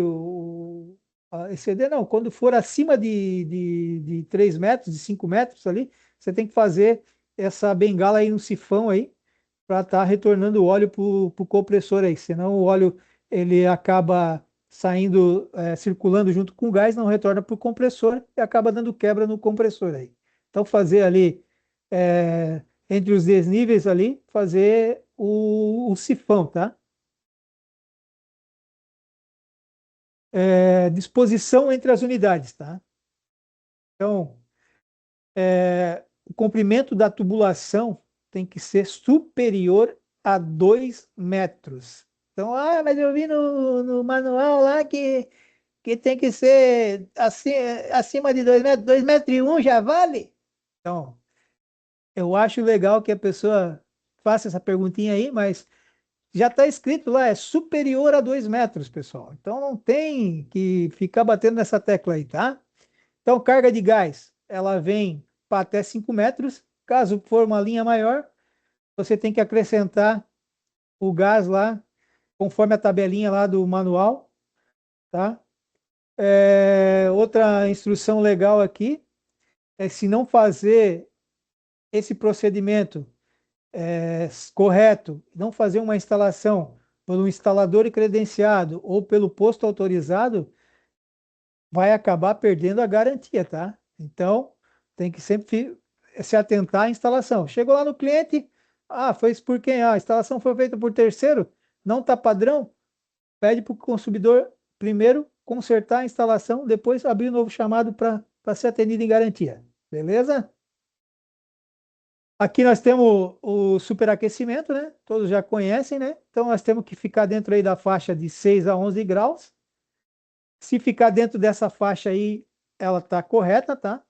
[SPEAKER 1] exceder não, quando for acima de 3 metros, de 5 metros ali, você tem que fazer essa bengala aí no sifão aí, para estar retornando o óleo para o compressor aí, senão o óleo ele acaba saindo, circulando junto com o gás, não retorna para o compressor e acaba dando quebra no compressor aí. Então fazer ali, entre os desníveis ali, fazer o sifão, tá? Disposição entre as unidades, tá? Então, o comprimento da tubulação tem que ser superior a 2 metros. Então, mas eu vi no manual lá que tem que ser acima de 2 metros, 2 metros e 1 já vale? Então, eu acho legal que a pessoa faça essa perguntinha aí, mas já está escrito lá, é superior a 2 metros, pessoal. Então não tem que ficar batendo nessa tecla aí, tá? Então, carga de gás, ela vem para até 5 metros. Caso for uma linha maior, você tem que acrescentar o gás lá, conforme a tabelinha lá do manual, tá? Outra instrução legal aqui é se não fazer esse procedimento correto, não fazer uma instalação pelo instalador credenciado ou pelo posto autorizado, vai acabar perdendo a garantia, tá? Então, tem que sempre se atentar à instalação. Chegou lá no cliente, Foi por quem? A instalação foi feita por terceiro, não está padrão, pede para o consumidor primeiro consertar a instalação, depois abrir um novo chamado para ser atendido em garantia. Beleza? Aqui nós temos o superaquecimento, né? Todos já conhecem, né? Então nós temos que ficar dentro aí da faixa de 6 a 11 graus. Se ficar dentro dessa faixa aí, ela está correta, tá?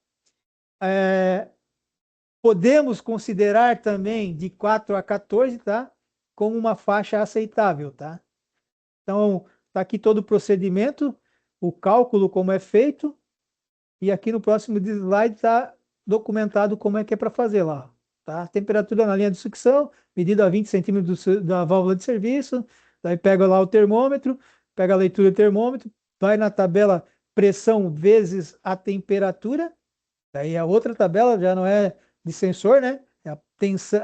[SPEAKER 1] Podemos considerar também de 4 a 14, tá? Como uma faixa aceitável, tá? Então, tá aqui todo o procedimento, o cálculo como é feito, e aqui no próximo slide está documentado como é que é para fazer lá, tá? Temperatura na linha de sucção, medida a 20 centímetros da válvula de serviço, daí pega lá o termômetro, pega a leitura do termômetro, vai na tabela pressão vezes a temperatura, daí a outra tabela já não é de sensor, né?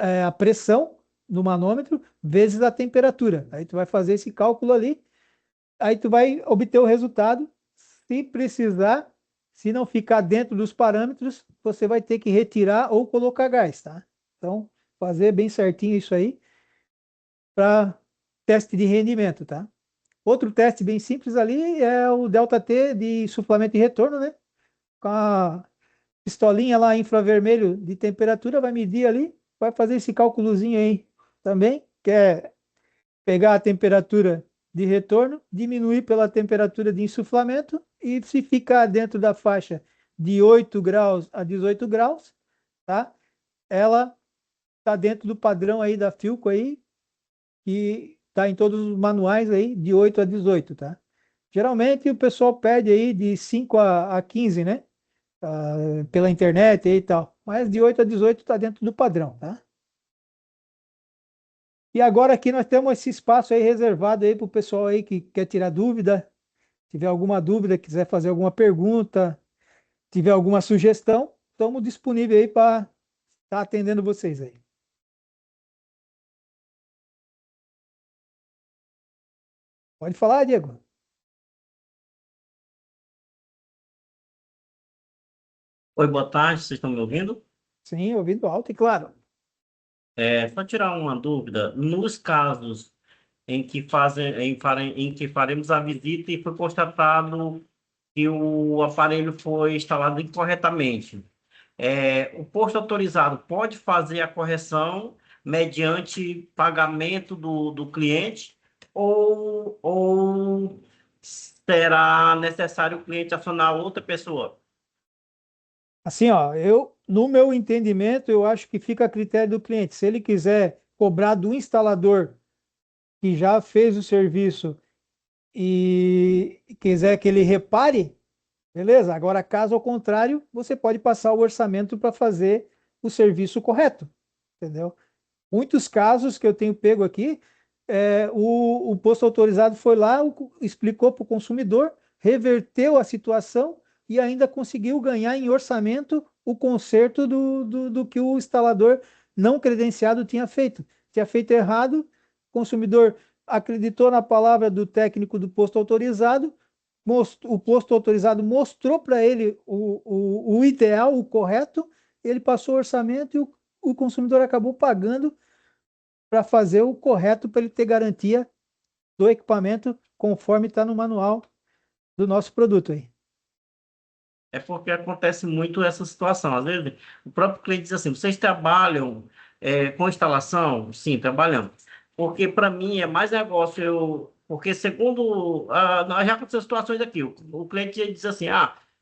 [SPEAKER 1] É a pressão no manômetro vezes a temperatura. Aí tu vai fazer esse cálculo ali, aí tu vai obter o resultado. Se precisar, se não ficar dentro dos parâmetros, você vai ter que retirar ou colocar gás, tá? Então, fazer bem certinho isso aí para teste de rendimento, tá? Outro teste bem simples ali é o ΔT de suflamento e retorno, né? Com a pistolinha lá infravermelho de temperatura, vai medir ali, vai fazer esse cálculozinho aí também, que é pegar a temperatura de retorno, diminuir pela temperatura de insuflamento, e se ficar dentro da faixa de 8 graus a 18 graus, tá? Ela está dentro do padrão aí da Philco aí, que está em todos os manuais aí, de 8 a 18, tá? Geralmente o pessoal pede aí de 5 a 15, né? Pela internet e tal. Mas de 8 a 18 está dentro do padrão, tá? E agora aqui nós temos esse espaço aí reservado aí para o pessoal aí que quer tirar dúvida, tiver alguma dúvida, quiser fazer alguma pergunta, tiver alguma sugestão, estamos disponíveis aí para estar atendendo vocês aí. Pode falar, Diego.
[SPEAKER 6] Oi, boa tarde, vocês estão me ouvindo?
[SPEAKER 1] Sim, ouvindo alto e claro.
[SPEAKER 6] Só tirar uma dúvida, nos casos em que faremos a visita e foi constatado que o aparelho foi instalado incorretamente, o posto autorizado pode fazer a correção mediante pagamento do cliente ou será necessário o cliente acionar outra pessoa?
[SPEAKER 1] Assim, ó, no meu entendimento, eu acho que fica a critério do cliente. Se ele quiser cobrar do instalador que já fez o serviço e quiser que ele repare, beleza? Agora, caso ao contrário, você pode passar o orçamento para fazer o serviço correto, entendeu? Muitos casos que eu tenho pego aqui, o posto autorizado foi lá, explicou para o consumidor, reverteu a situação e ainda conseguiu ganhar em orçamento o conserto do que o instalador não credenciado tinha feito. Tinha feito errado, o consumidor acreditou na palavra do técnico do posto autorizado, o posto autorizado mostrou para ele o ideal, o correto, ele passou o orçamento e o consumidor acabou pagando para fazer o correto para ele ter garantia do equipamento conforme está no manual do nosso produto aí.
[SPEAKER 6] É porque acontece muito essa situação. Às vezes, o próprio cliente diz assim: vocês trabalham com instalação? Sim, trabalhamos. Porque para mim é mais negócio. Porque, segundo. Nós já aconteceu situações aqui. O cliente diz assim: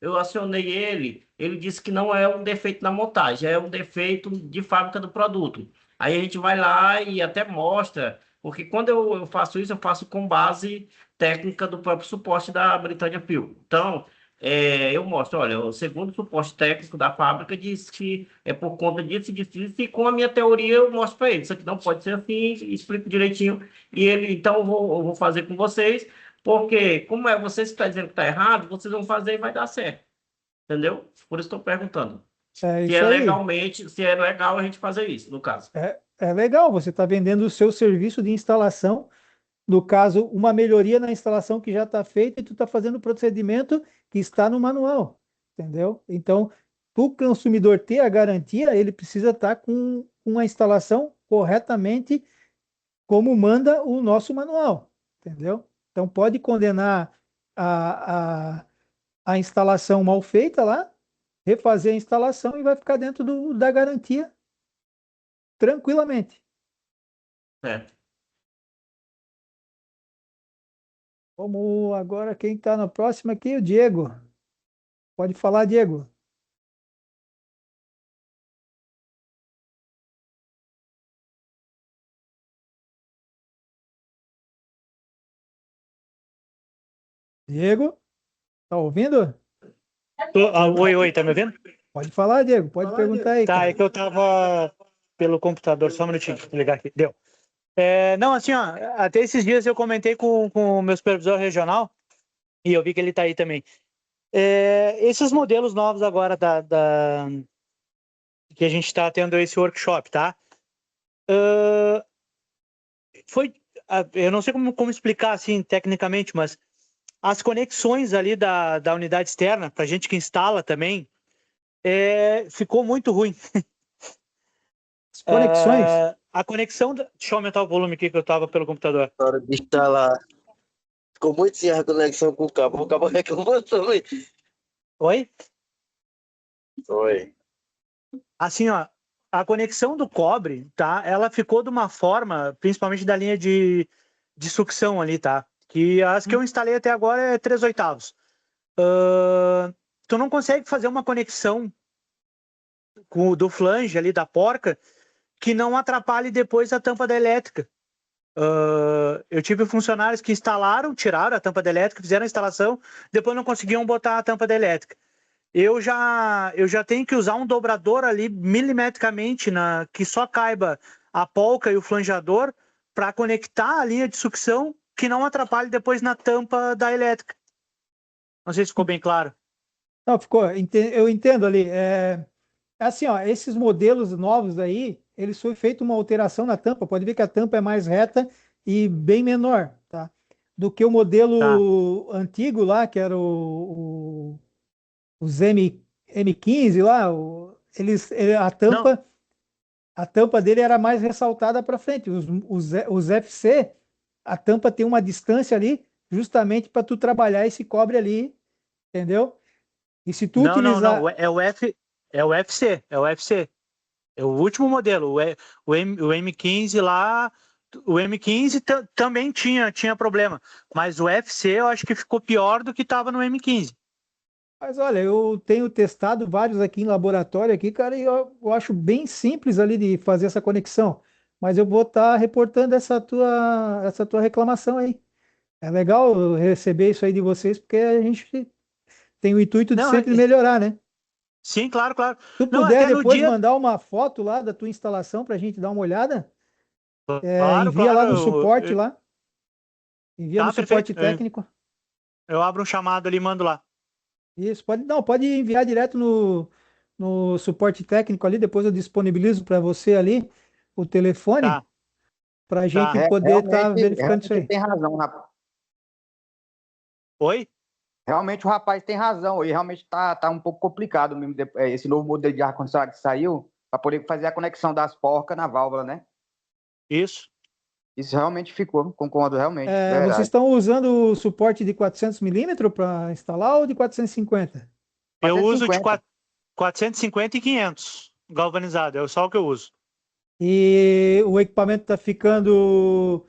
[SPEAKER 6] eu acionei ele disse que não é um defeito na montagem, é um defeito de fábrica do produto. Aí a gente vai lá e até mostra. Porque quando eu faço isso, eu faço com base técnica do próprio suporte da Britânia Phil. Então. Eu mostro, olha, o segundo suporte técnico da fábrica diz que é por conta disso e disso, e com a minha teoria eu mostro para ele, isso aqui não pode ser assim, explico direitinho, e ele, então eu vou fazer com vocês, porque como é vocês que estão dizendo que está errado, vocês vão fazer e vai dar certo, entendeu? Por isso estou perguntando.
[SPEAKER 1] É
[SPEAKER 6] Se
[SPEAKER 1] isso aí.
[SPEAKER 6] legalmente, se é legal a gente fazer isso, no caso.
[SPEAKER 1] É legal, você está vendendo o seu serviço de instalação, no caso, uma melhoria na instalação que já está feita e tu está fazendo o procedimento que está no manual, entendeu? Então, para o consumidor ter a garantia, ele precisa estar com uma instalação corretamente como manda o nosso manual, entendeu? Então pode condenar a instalação mal feita lá, refazer a instalação e vai ficar dentro da garantia tranquilamente.
[SPEAKER 6] Certo.
[SPEAKER 1] Como agora quem está na próxima aqui, o Diego. Pode falar, Diego. Diego, tá ouvindo?
[SPEAKER 7] Oi, tá me ouvindo?
[SPEAKER 1] Pode falar, Diego. Pode perguntar aí,
[SPEAKER 7] Tá,
[SPEAKER 1] cara.
[SPEAKER 7] é que eu tava pelo computador, só um minutinho, deixa eu ligar aqui. Deu. Não, assim, ó, até esses dias eu comentei com o meu supervisor regional, e eu vi que ele tá aí também. Esses modelos novos agora que a gente tá tendo esse workshop, tá? Eu não sei como explicar assim tecnicamente, mas as conexões ali da unidade externa, pra gente que instala também, ficou muito ruim.
[SPEAKER 1] As conexões.
[SPEAKER 7] A conexão. Deixa eu aumentar o volume aqui que eu tava pelo computador.
[SPEAKER 8] Na hora de instalar, ficou muito sem a conexão com o cabo reclamou também.
[SPEAKER 7] Oi?
[SPEAKER 8] Oi.
[SPEAKER 7] Assim, ó, a conexão do cobre, tá? Ela ficou de uma forma, principalmente da linha de sucção ali, tá? Que as que eu instalei até agora é 3/8. Tu não consegue fazer uma conexão do flange ali da porca que não atrapalhe depois a tampa da elétrica. Eu tive funcionários que instalaram, tiraram a tampa da elétrica, fizeram a instalação, depois não conseguiam botar a tampa da elétrica. Eu já tenho que usar um dobrador ali milimetricamente que só caiba a polca e o flangeador para conectar a linha de sucção que não atrapalhe depois na tampa da elétrica. Não sei se ficou bem claro.
[SPEAKER 1] Não, ficou. Eu entendo ali. Assim, ó, esses modelos novos aí, eles foi feita uma alteração na tampa. Pode ver que a tampa é mais reta e bem menor, tá? Do que o modelo antigo lá, que era os M15 lá, a tampa dele era mais ressaltada para frente. Os FC, a tampa tem uma distância ali, justamente para tu trabalhar esse cobre ali, entendeu? E se tu utilizar.
[SPEAKER 7] Não, é o UFC, é o UFC. É o último modelo, o M15 lá, o M15 também tinha problema, mas o FC eu acho que ficou pior do que estava no M15.
[SPEAKER 1] Mas olha, eu tenho testado vários aqui em laboratório aqui, cara, e eu acho bem simples ali de fazer essa conexão. Mas eu vou estar reportando essa tua reclamação aí. É legal eu receber isso aí de vocês, porque a gente tem o intuito de
[SPEAKER 7] Não,
[SPEAKER 1] sempre melhorar, né?
[SPEAKER 7] Sim, claro.
[SPEAKER 1] Se tu
[SPEAKER 7] Não,
[SPEAKER 1] puder
[SPEAKER 7] até no
[SPEAKER 1] depois
[SPEAKER 7] dia.
[SPEAKER 1] mandar uma foto lá da tua instalação para a gente dar uma olhada,
[SPEAKER 7] Claro,
[SPEAKER 1] envia lá no
[SPEAKER 7] claro.
[SPEAKER 1] suporte lá. Envia no suporte
[SPEAKER 7] Perfeito.
[SPEAKER 1] técnico.
[SPEAKER 7] Eu abro um chamado ali e mando lá.
[SPEAKER 1] Isso, pode enviar direto no suporte técnico ali, depois eu disponibilizo para você ali o telefone
[SPEAKER 7] Tá.
[SPEAKER 1] para a gente poder estar verificando isso aí.
[SPEAKER 9] Tem razão, rapaz.
[SPEAKER 7] Oi?
[SPEAKER 9] Realmente o rapaz tem razão, e realmente tá um pouco complicado mesmo esse novo modelo de ar-condicionado que saiu, para poder fazer a conexão das porcas na válvula, né?
[SPEAKER 7] Isso.
[SPEAKER 9] Isso realmente ficou, concordo realmente.
[SPEAKER 1] Vocês estão usando o suporte de 400 milímetros para instalar ou de 450?
[SPEAKER 7] Eu uso de 450 e 500 galvanizado, é só o que eu uso.
[SPEAKER 1] E o equipamento está ficando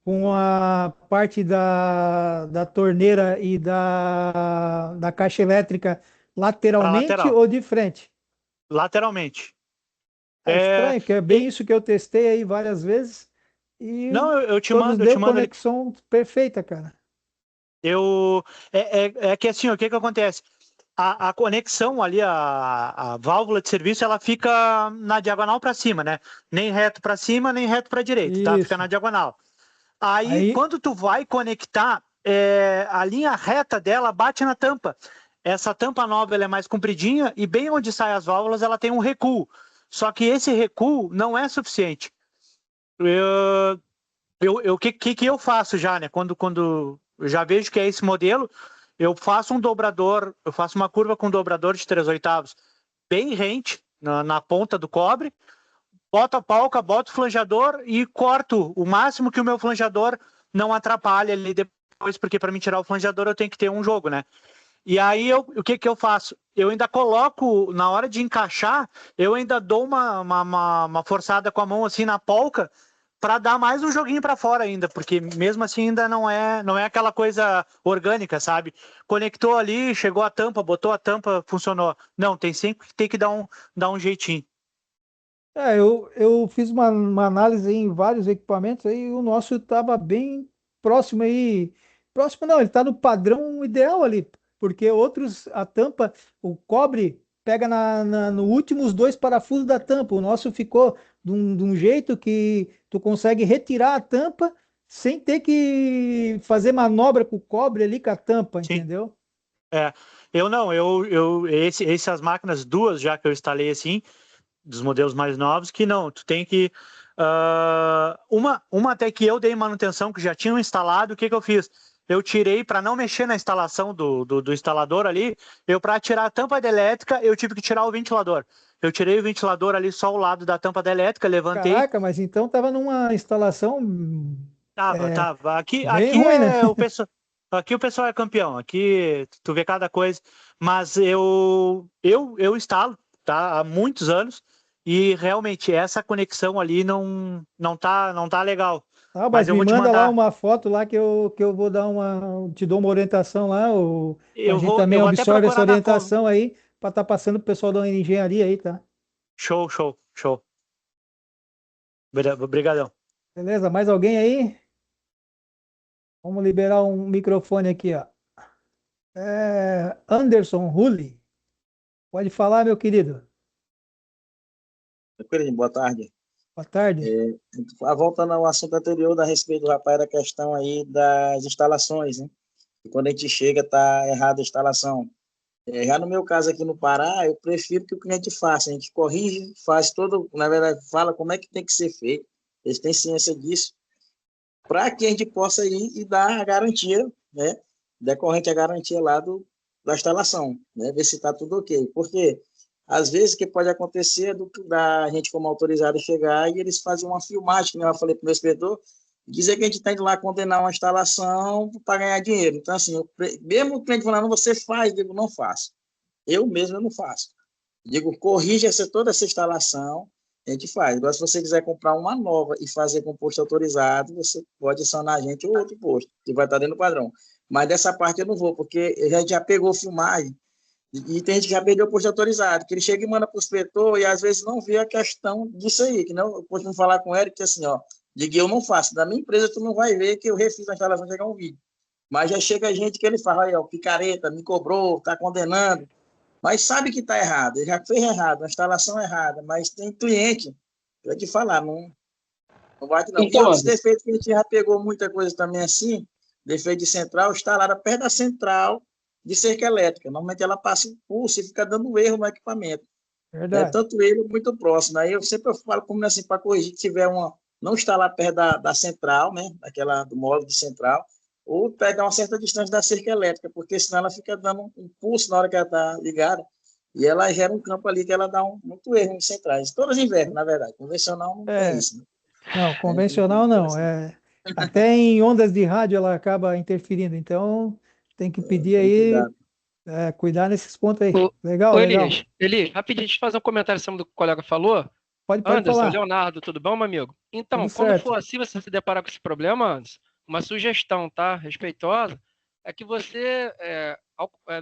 [SPEAKER 1] com a parte da torneira e da caixa elétrica lateralmente
[SPEAKER 7] lateral.
[SPEAKER 1] ou de frente?
[SPEAKER 7] Lateralmente.
[SPEAKER 1] É estranho, que é bem isso que eu testei aí várias vezes e
[SPEAKER 7] Não, eu te
[SPEAKER 1] todos
[SPEAKER 7] mando.
[SPEAKER 1] deu conexão perfeita, cara.
[SPEAKER 7] É que assim, o que acontece? A conexão ali, a válvula de serviço, ela fica na diagonal para cima, né? Nem reto para cima, nem reto para direita, tá? Fica na diagonal. Aí, quando tu vai conectar, a linha reta dela bate na tampa. Essa tampa nova ela é mais compridinha e bem onde saem as válvulas ela tem um recuo. Só que esse recuo não é suficiente. O que eu faço já, né? Quando eu já vejo que é esse modelo, eu faço um dobrador, eu faço uma curva com dobrador de 3/8 bem rente na ponta do cobre, boto a palca, boto o flangeador e corto o máximo que o meu flangeador não atrapalhe ali depois, porque para mim tirar o flangeador eu tenho que ter um jogo, né? E aí, o que eu faço? Eu ainda coloco, na hora de encaixar, eu ainda dou uma forçada com a mão assim na polca para dar mais um joguinho para fora ainda, porque mesmo assim ainda não é aquela coisa orgânica, sabe? Conectou ali, chegou a tampa, botou a tampa, funcionou. Não, sempre tem que dar um jeitinho.
[SPEAKER 1] Eu fiz uma análise em vários equipamentos aí, e o nosso estava bem próximo aí. Próximo não, ele está no padrão ideal ali, porque outros, a tampa, o cobre pega no últimos 2 parafusos da tampa. O nosso ficou de um jeito que tu consegue retirar a tampa sem ter que fazer manobra com o cobre ali com a tampa,
[SPEAKER 7] Sim.
[SPEAKER 1] entendeu?
[SPEAKER 7] Eu não, essas máquinas, duas já que eu instalei assim, dos modelos mais novos, que não, tu tem que uma até que eu dei manutenção, que já tinham instalado. O que eu fiz? Eu tirei, para não mexer na instalação do instalador ali, para tirar a tampa da elétrica, eu tive que tirar o ventilador. Eu tirei o ventilador ali, só o lado da tampa da elétrica, levantei.
[SPEAKER 1] Caraca, mas então tava numa instalação
[SPEAKER 7] Tava. Aqui
[SPEAKER 1] bem ruim, né?
[SPEAKER 7] Aqui o pessoal é campeão, aqui tu vê cada coisa, mas eu instalo, tá, há muitos anos, e realmente essa conexão ali não tá legal.
[SPEAKER 1] Ah, mas
[SPEAKER 7] Mas eu
[SPEAKER 1] me
[SPEAKER 7] vou te
[SPEAKER 1] manda lá
[SPEAKER 7] mandar.
[SPEAKER 1] uma foto lá que eu vou dar te dou uma orientação lá, a gente também
[SPEAKER 7] Eu vou até
[SPEAKER 1] absorve essa
[SPEAKER 7] procurar
[SPEAKER 1] orientação aí para estar passando pro pessoal da engenharia aí, tá?
[SPEAKER 7] Show. Obrigadão.
[SPEAKER 1] Beleza? Mais alguém aí? Vamos liberar um microfone aqui, ó. Anderson Rulli. Pode falar, meu querido.
[SPEAKER 8] Boa tarde.
[SPEAKER 1] Boa tarde.
[SPEAKER 8] Voltando ao assunto anterior, a respeito do rapaz, da questão aí das instalações, né? E quando a gente chega, tá errada a instalação. Já no meu caso aqui no Pará, eu prefiro que o cliente faça. A gente corrige, faz todo, na verdade, fala como é que tem que ser feito. Eles têm ciência disso, para que a gente possa ir e dar a garantia, né? Decorrente a garantia lá da instalação, né? Ver se está tudo ok. Porque às vezes o que pode acontecer é da gente como autorizado chegar e eles fazem uma filmagem, como eu falei para o meu inspetor, dizer que a gente está indo lá condenar uma instalação para ganhar dinheiro. Então, assim, mesmo o cliente falando, você faz, digo, não faço. Eu mesmo não faço. Digo, corrija toda essa instalação, a gente faz. Agora, se você quiser comprar uma nova e fazer com posto autorizado, você pode acionar a gente ou outro posto, que vai estar dentro do padrão. Mas dessa parte eu não vou, porque a gente já pegou filmagem e tem gente que já perdeu o posto autorizado, que ele chega e manda para o inspetor e às vezes não vê a questão disso aí, que não, eu costumo falar com ele que assim, ó, diga, eu não faço, da minha empresa tu não vai ver que eu refiz a instalação, chegar um vídeo. Mas já chega gente que ele fala, aí, ó, picareta, me cobrou, está condenando, mas sabe que está errado, ele já fez errado, a instalação é errada, mas tem cliente, eu te falar, não bate não.
[SPEAKER 2] Então,
[SPEAKER 8] e outros defeitos que a gente já pegou muita coisa também assim, defeito de central, instalada perto da central de cerca elétrica. Normalmente ela passa um pulso e fica dando erro no equipamento.
[SPEAKER 1] Verdade.
[SPEAKER 8] Tanto ele muito próximo. Aí eu sempre falo como assim, para corrigir, que tiver não instalar perto da central, né? Daquela do módulo de central, ou pegar uma certa distância da cerca elétrica, porque senão ela fica dando um pulso na hora que ela está ligada, e ela gera um campo ali que ela dá muito erro em centrais. Todas invertem, na verdade. Convencional não tem isso. Né?
[SPEAKER 1] Não, convencional não. Até em ondas de rádio ela acaba interferindo, então tem que pedir aí, cuidar nesses pontos aí. Legal.
[SPEAKER 2] Elias, rapidinho, deixa eu fazer um comentário em cima do que o colega falou.
[SPEAKER 1] Pode
[SPEAKER 2] Anderson,
[SPEAKER 1] falar.
[SPEAKER 2] Leonardo, tudo bom, meu amigo? Então,
[SPEAKER 1] Tudo
[SPEAKER 2] quando
[SPEAKER 1] certo.
[SPEAKER 2] for assim, você se deparar com esse problema, Anderson, uma sugestão, tá? Respeitosa, é que você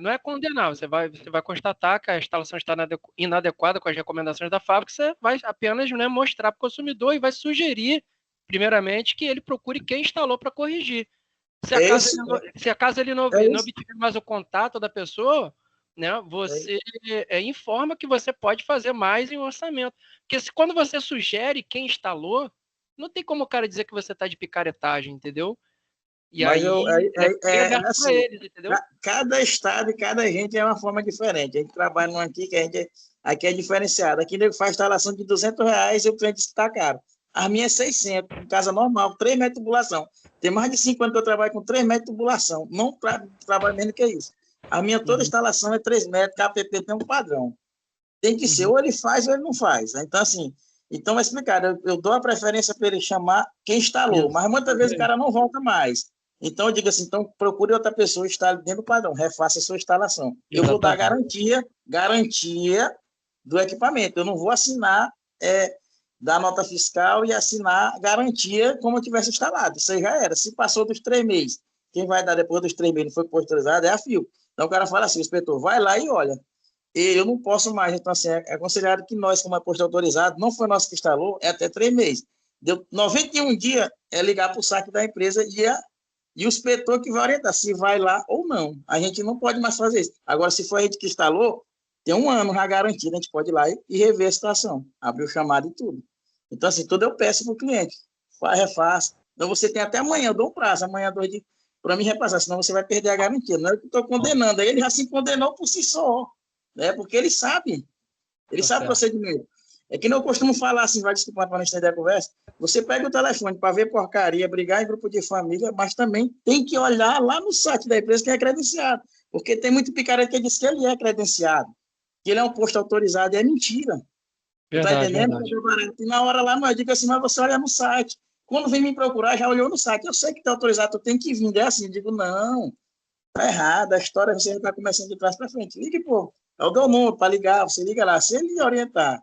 [SPEAKER 2] não é condenar, você vai constatar que a instalação está inadequada com as recomendações da fábrica, você vai apenas, né, mostrar para o consumidor e vai sugerir, primeiramente, que ele procure quem instalou para corrigir. Se acaso ele não obtiver mais o contato da pessoa, né, você informa que você pode fazer mais em um orçamento. Porque quando você sugere quem instalou, não tem como o cara dizer que você está de picaretagem, entendeu? E
[SPEAKER 8] mas
[SPEAKER 2] aí
[SPEAKER 8] assim,
[SPEAKER 2] eles, entendeu?
[SPEAKER 8] Cada estado e cada gente é uma forma diferente. A gente trabalha num aqui que aqui é diferenciado. Aqui ele faz instalação de R$200 e o cliente está caro. A minha é 600, em casa normal, 3 metros de tubulação. Tem mais de 5 anos que eu trabalho com 3 metros de tubulação. Não trabalho menos que isso. A minha toda instalação é 3 metros, KPP tem um padrão. Tem que ser, ou ele faz ou ele não faz. Então, assim, Então, é explicado, eu dou a preferência para ele chamar quem instalou, mas muitas vezes o cara não volta mais. Então, eu digo assim, então procure outra pessoa estar dentro do padrão, refaça a sua instalação. Eu vou dar garantia do equipamento. Eu não vou assinar, dar nota fiscal e assinar garantia como eu tivesse instalado. Isso aí já era. Se passou dos 3 meses, quem vai dar depois dos 3 meses não foi posterizado é a FIO. Então, o cara fala assim, o inspetor, vai lá e olha. Eu não posso mais. Então, assim, é aconselhado que nós, como aposto autorizado, não foi nós que instalou, é até 3 meses. Deu 91 dias, é ligar para o saque da empresa e o inspetor que vai orientar se vai lá ou não. A gente não pode mais fazer isso. Agora, se foi a gente que instalou, tem 1 ano já garantido, a gente pode ir lá e rever a situação, abrir o chamado e tudo. Então, assim, tudo eu peço para o cliente. Refaça. Então, você tem até amanhã, eu dou um prazo, amanhã, 2 dias, para me repassar, senão você vai perder a garantia. Não é que eu estou condenando, ele já se condenou por si só, né? Porque ele sabe o procedimento. É que não eu costumo falar assim, vai desculpar para não estender a conversa, você pega o telefone para ver porcaria, brigar em grupo de família, mas também tem que olhar lá no site da empresa que é credenciado, porque tem muito picareta que diz que ele é credenciado, que ele é um posto autorizado, e é mentira. Tá entendendo? E na hora lá, eu digo assim, mas você olha no site. Quando vem me procurar, já olhou no site. Eu sei que está autorizado, tu tem que vir. É assim, eu digo, não, tá errado, a história você já está começando de trás para frente. Ligue, pô, eu dou o número para ligar, você liga lá. Se ele orientar,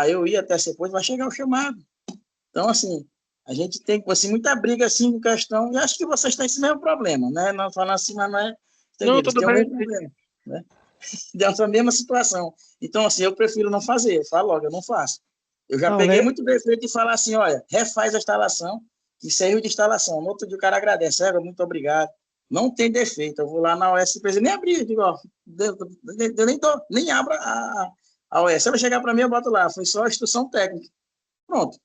[SPEAKER 8] eu ir até depois, vai chegar o chamado. Então, assim, a gente tem assim, muita briga assim com questão, e acho que vocês têm esse mesmo problema, né? Não falando assim, mas não é.
[SPEAKER 2] Não, tudo
[SPEAKER 8] tem o
[SPEAKER 2] bem.
[SPEAKER 8] mesmo problema, né? Dessa mesma situação. Então, assim, eu prefiro não fazer. Eu falo logo, eu não faço. Eu já peguei muito defeito e falar assim, olha, refaz a instalação, e saiu de instalação. No outro dia o cara agradece, muito obrigado. Não tem defeito. Eu vou lá na OS, nem abrir, digo, ó, eu nem abro a OS. Se ela chegar para mim, eu boto lá, foi só instrução técnica. Pronto.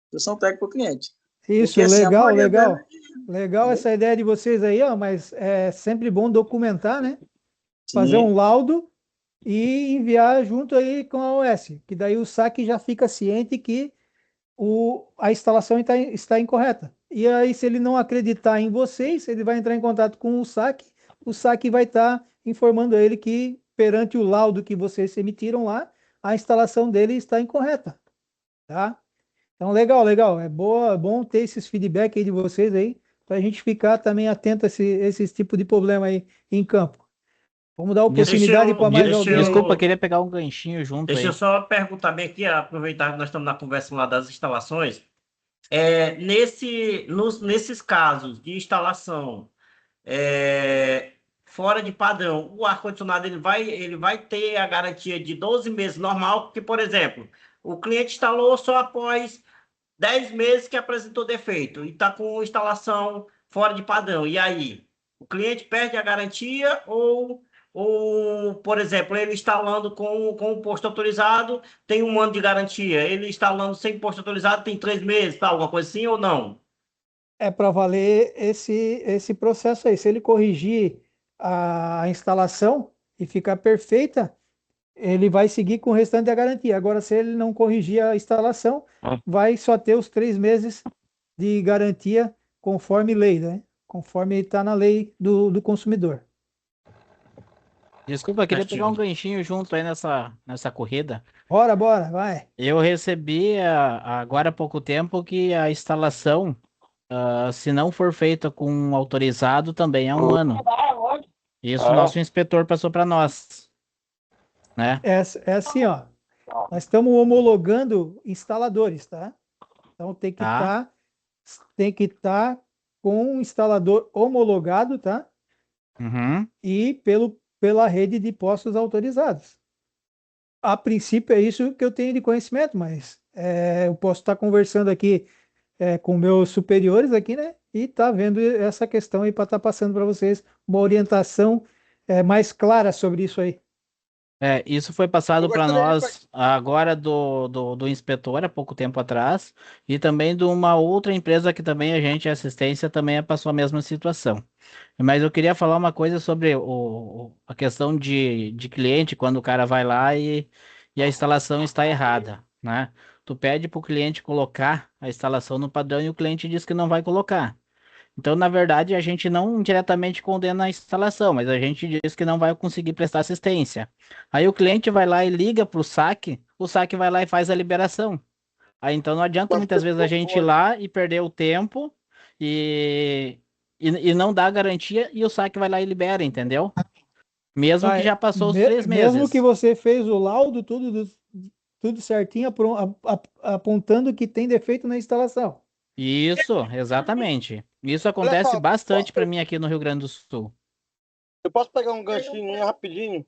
[SPEAKER 8] Instrução técnica para o cliente.
[SPEAKER 1] Isso,
[SPEAKER 8] porque, assim,
[SPEAKER 1] legal, legal. Legal essa ideia de vocês aí, ó, mas é sempre bom documentar, né? Fazer um laudo e enviar junto aí com a OS, que daí o saque já fica ciente que a instalação está incorreta. E aí, se ele não acreditar em vocês, ele vai entrar em contato com o saque vai estar informando ele que, perante o laudo que vocês emitiram lá, a instalação dele está incorreta, tá? Então, legal, legal. É bom ter esses feedback aí de vocês aí, para a gente ficar também atento a esse tipo de problema aí em campo. Vamos dar oportunidade para mais alguém.
[SPEAKER 10] Desculpa, queria pegar um ganchinho junto
[SPEAKER 6] Deixa
[SPEAKER 10] aí.
[SPEAKER 6] eu só perguntar bem aqui, aproveitar que nós estamos na conversa lá das instalações. Nesses casos de instalação fora de padrão, o ar-condicionado ele vai ter a garantia de 12 meses normal, porque, por exemplo, o cliente instalou só após 10 meses que apresentou defeito e está com instalação fora de padrão. E aí? O cliente perde a garantia ou por exemplo, ele instalando com o posto autorizado, tem 1 ano de garantia. Ele instalando sem posto autorizado, tem 3 meses, tá? Alguma coisa assim ou não?
[SPEAKER 1] É para valer esse processo aí. Se ele corrigir a instalação e ficar perfeita, ele vai seguir com o restante da garantia. Agora, se ele não corrigir a instalação, vai só ter os 3 meses de garantia conforme lei, né? Conforme está na lei do consumidor.
[SPEAKER 10] Desculpa, queria pegar um ganchinho junto aí nessa corrida.
[SPEAKER 1] Bora, vai.
[SPEAKER 10] Eu recebi agora há pouco tempo que a instalação, se não for feita com um autorizado, também é 1 ano. Isso o nosso inspetor passou para nós. Né?
[SPEAKER 1] É assim, ó. Nós estamos homologando instaladores, tá? Então tem que estar com um instalador homologado, tá?
[SPEAKER 10] Uhum.
[SPEAKER 1] E pela rede de postos autorizados. A princípio é isso que eu tenho de conhecimento, mas eu posso estar conversando aqui com meus superiores aqui, né? E tá vendo essa questão aí para estar passando para vocês uma orientação mais clara sobre isso aí.
[SPEAKER 10] Isso foi passado para nós agora do inspetor há pouco tempo atrás e também de uma outra empresa que também a gente, assistência, também passou a mesma situação. Mas eu queria falar uma coisa sobre a questão de cliente, quando o cara vai lá e a instalação está errada, né? Tu pede para o cliente colocar a instalação no padrão e o cliente diz que não vai colocar. Então, na verdade, a gente não diretamente condena a instalação, mas a gente diz que não vai conseguir prestar assistência. Aí o cliente vai lá e liga para o saque vai lá e faz a liberação. Aí então não adianta
[SPEAKER 11] Mas
[SPEAKER 10] muitas vezes a gente ir lá e perder o tempo e não dar garantia e o saque vai lá e libera, entendeu? Mesmo que
[SPEAKER 1] Tá,
[SPEAKER 10] já passou os 3
[SPEAKER 1] mesmo que
[SPEAKER 10] meses.
[SPEAKER 1] você fez o laudo, tudo certinho, apontando que tem defeito na instalação.
[SPEAKER 10] Isso, exatamente. Isso
[SPEAKER 11] olha
[SPEAKER 10] acontece
[SPEAKER 11] só,
[SPEAKER 10] bastante para mim aqui no Rio Grande do Sul.
[SPEAKER 11] eu posso pegar um ganchinho aí rapidinho?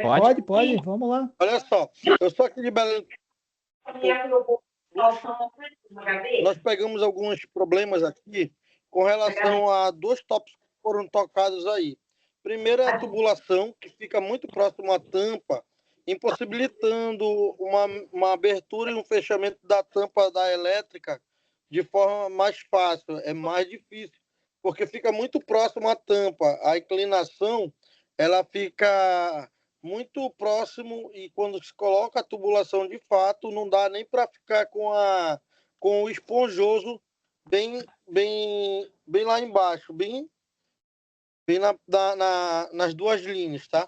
[SPEAKER 10] Pode?
[SPEAKER 1] Pode, vamos lá.
[SPEAKER 11] Olha só, eu sou aqui de Belém. Nós pegamos alguns problemas aqui com relação a 2 tópicos que foram tocados aí. Primeiro é a tubulação, que fica muito próximo à tampa, impossibilitando uma abertura e um fechamento da tampa da elétrica de forma mais fácil. É mais difícil, porque fica muito próximo à tampa. A inclinação ela fica muito próximo e quando se coloca a tubulação de fato, não dá nem para ficar com o esponjoso bem lá embaixo, bem nas 2 linhas, tá?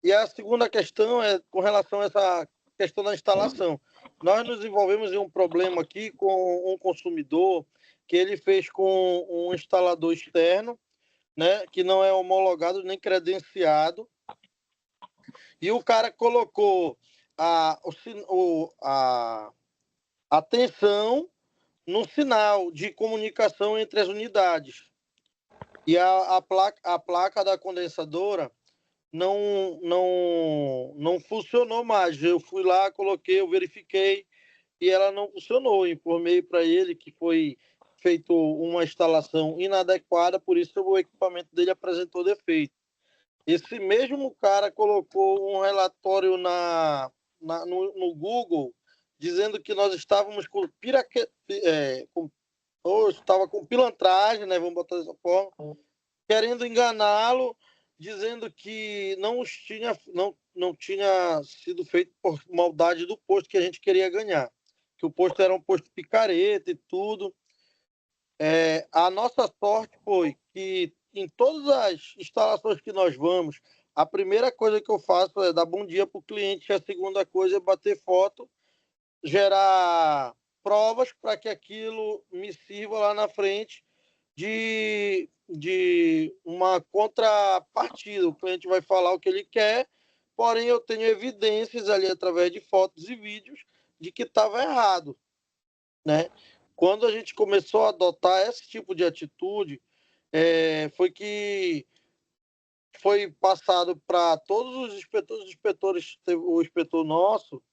[SPEAKER 11] E a segunda questão é com relação a essa questão da instalação. Nós nos envolvemos em um problema aqui com um consumidor que ele fez com um instalador externo, né, que não é homologado nem credenciado, e o cara colocou a tensão no sinal de comunicação entre as unidades. E a placa da condensadora não funcionou mais. Eu fui lá, coloquei, eu verifiquei e ela não funcionou. Informei para ele que foi feito uma instalação inadequada, por isso o equipamento dele apresentou defeito. Esse mesmo cara colocou um relatório no Google dizendo que nós estávamos estava com pilantragem, né, vamos botar dessa forma, querendo enganá-lo, dizendo que não tinha sido feito por maldade do posto que a gente queria ganhar, que o posto era um posto picareta e tudo. A nossa sorte foi que em todas as instalações que nós vamos, a primeira coisa que eu faço é dar bom dia para o cliente, e a segunda coisa é bater foto, gerar provas para que aquilo me sirva lá na frente de uma contrapartida. O cliente vai falar o que ele quer, porém eu tenho evidências ali através de fotos e vídeos de que estava errado, né? Quando a gente começou a adotar esse tipo de atitude, foi que foi passado para todos os inspetores, o inspetor nosso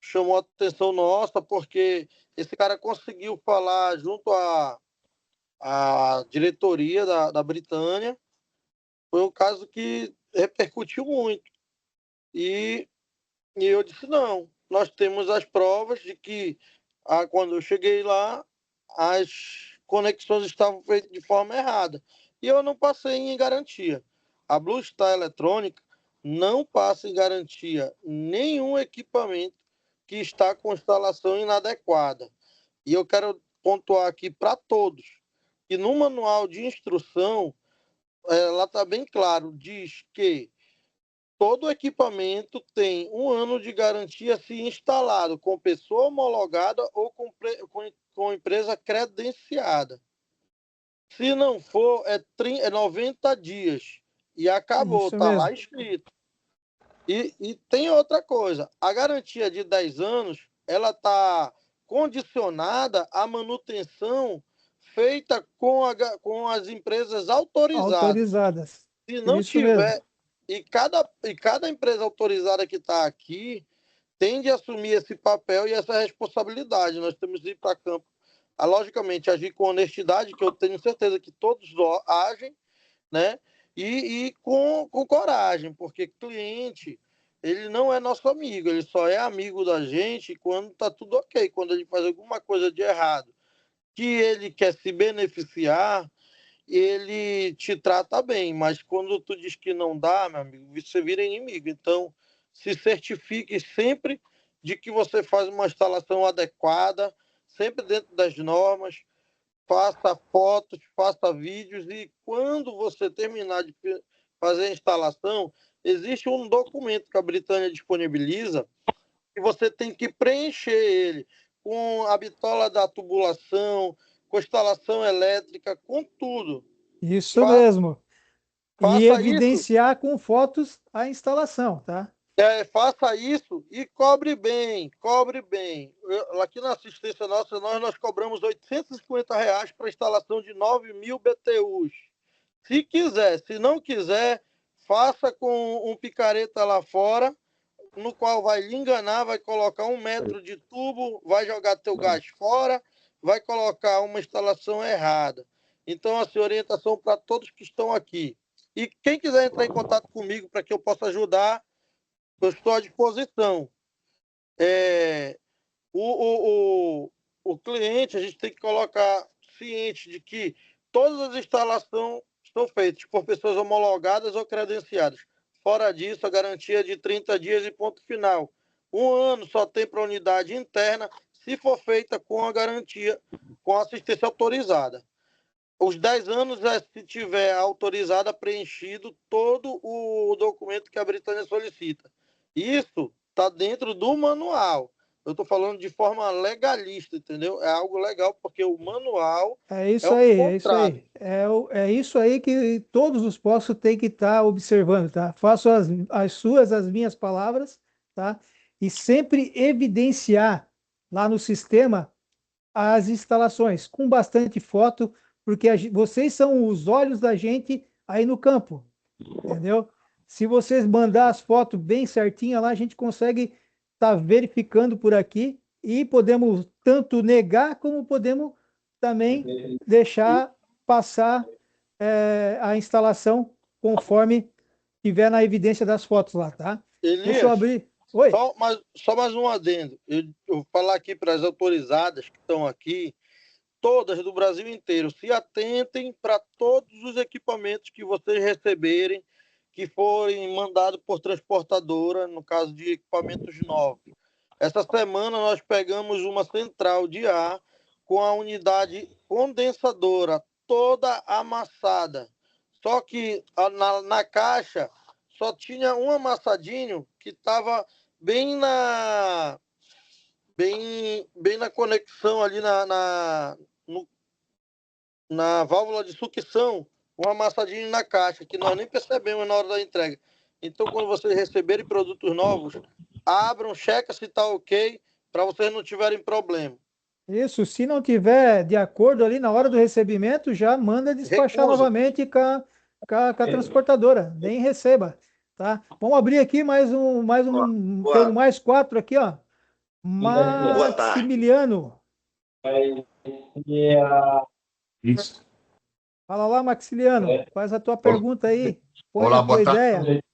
[SPEAKER 11] chamou a atenção nossa, porque esse cara conseguiu falar junto à diretoria da Britânia. Foi um caso que repercutiu muito. E eu disse, não, nós temos as provas de que quando eu cheguei lá, as conexões estavam feitas de forma errada. E eu não passei em garantia. A Blue Star Eletrônica não passa em garantia nenhum equipamento que está com instalação inadequada. E eu quero pontuar aqui para todos que no manual de instrução, lá está bem claro, diz que todo equipamento tem 1 ano de garantia se instalado com pessoa homologada ou com empresa credenciada. Se não for, é 90 dias. E acabou, está lá escrito. E tem outra coisa. A garantia de 10 anos, ela está condicionada à manutenção feita com as empresas autorizadas. Se não
[SPEAKER 1] Isso
[SPEAKER 11] tiver...
[SPEAKER 1] mesmo.
[SPEAKER 11] E cada empresa autorizada que está aqui tem de assumir esse papel e essa responsabilidade. Nós temos de ir para campo, logicamente, agir com honestidade, que eu tenho certeza que todos agem, né? E com coragem, porque cliente, ele não é nosso amigo, ele só é amigo da gente quando está tudo ok, quando ele faz alguma coisa de errado, que ele quer se beneficiar, ele te trata bem, mas quando tu diz que não dá, meu amigo, você vira inimigo. Então, se certifique sempre de que você faz uma instalação adequada, sempre dentro das normas, faça fotos, faça vídeos e quando você terminar de fazer a instalação, existe um documento que a Britânia disponibiliza E você tem que preencher ele com a bitola da tubulação, com instalação elétrica, com tudo.
[SPEAKER 1] Isso mesmo. E
[SPEAKER 11] Faça
[SPEAKER 1] evidenciar com fotos a instalação, tá?
[SPEAKER 11] Faça isso e cobre bem, cobre bem. Aqui na assistência nossa, nós cobramos R$850 para instalação de 9.000 BTUs. Se quiser, se não quiser, faça com um picareta lá fora, no qual vai lhe enganar, vai colocar 1 metro de tubo, vai jogar teu gás fora, vai colocar uma instalação errada. Então, assim, orientação para todos que estão aqui. E quem quiser entrar em contato comigo para que eu possa ajudar, eu estou à disposição. O cliente, a gente tem que colocar ciente de que todas as instalações são feitas por pessoas homologadas ou credenciadas. Fora disso, a garantia é de 30 dias e ponto final. 1 ano só tem para unidade interna, se for feita com a garantia, com assistência autorizada. Os 10 anos é se tiver autorizada, preenchido todo o documento que a Britânia solicita. Isso está dentro do manual. Eu estou falando de forma legalista, entendeu? É algo legal, porque o manual
[SPEAKER 1] é isso aí. É isso aí que todos os postos têm que estar observando, tá? Faço as minhas palavras, tá? E sempre evidenciar lá no sistema as instalações, com bastante foto, porque vocês são os olhos da gente aí no campo, entendeu? Se vocês mandar as fotos bem certinhas lá, a gente consegue estar verificando por aqui e podemos tanto negar como podemos também deixar passar a instalação conforme tiver na evidência das fotos lá, tá?
[SPEAKER 11] Elias,
[SPEAKER 1] deixa eu abrir. Oi?
[SPEAKER 11] Só mais um adendo. Eu vou falar aqui para as autorizadas que estão aqui, todas do Brasil inteiro, se atentem para todos os equipamentos que vocês receberem, que forem mandados por transportadora, no caso de equipamentos novos. Essa semana nós pegamos uma central de ar com a unidade condensadora toda amassada. Só que na caixa só tinha um amassadinho que estava bem na conexão ali na válvula de sucção, um amassadinho na caixa, que nós nem percebemos na hora da entrega. Então, quando vocês receberem produtos novos, abram, checa se está ok, para vocês não tiverem problema.
[SPEAKER 1] Isso, se não tiver de acordo ali na hora do recebimento, já manda despachar novamente com a transportadora, nem receba, tá? Vamos abrir aqui temos mais 4 aqui, ó. Maximiliano.
[SPEAKER 12] Isso.
[SPEAKER 1] Fala lá, Maximiliano, faz a tua pergunta aí. Põe
[SPEAKER 12] Olá,
[SPEAKER 1] a tua
[SPEAKER 12] boa
[SPEAKER 1] ideia.
[SPEAKER 12] tarde.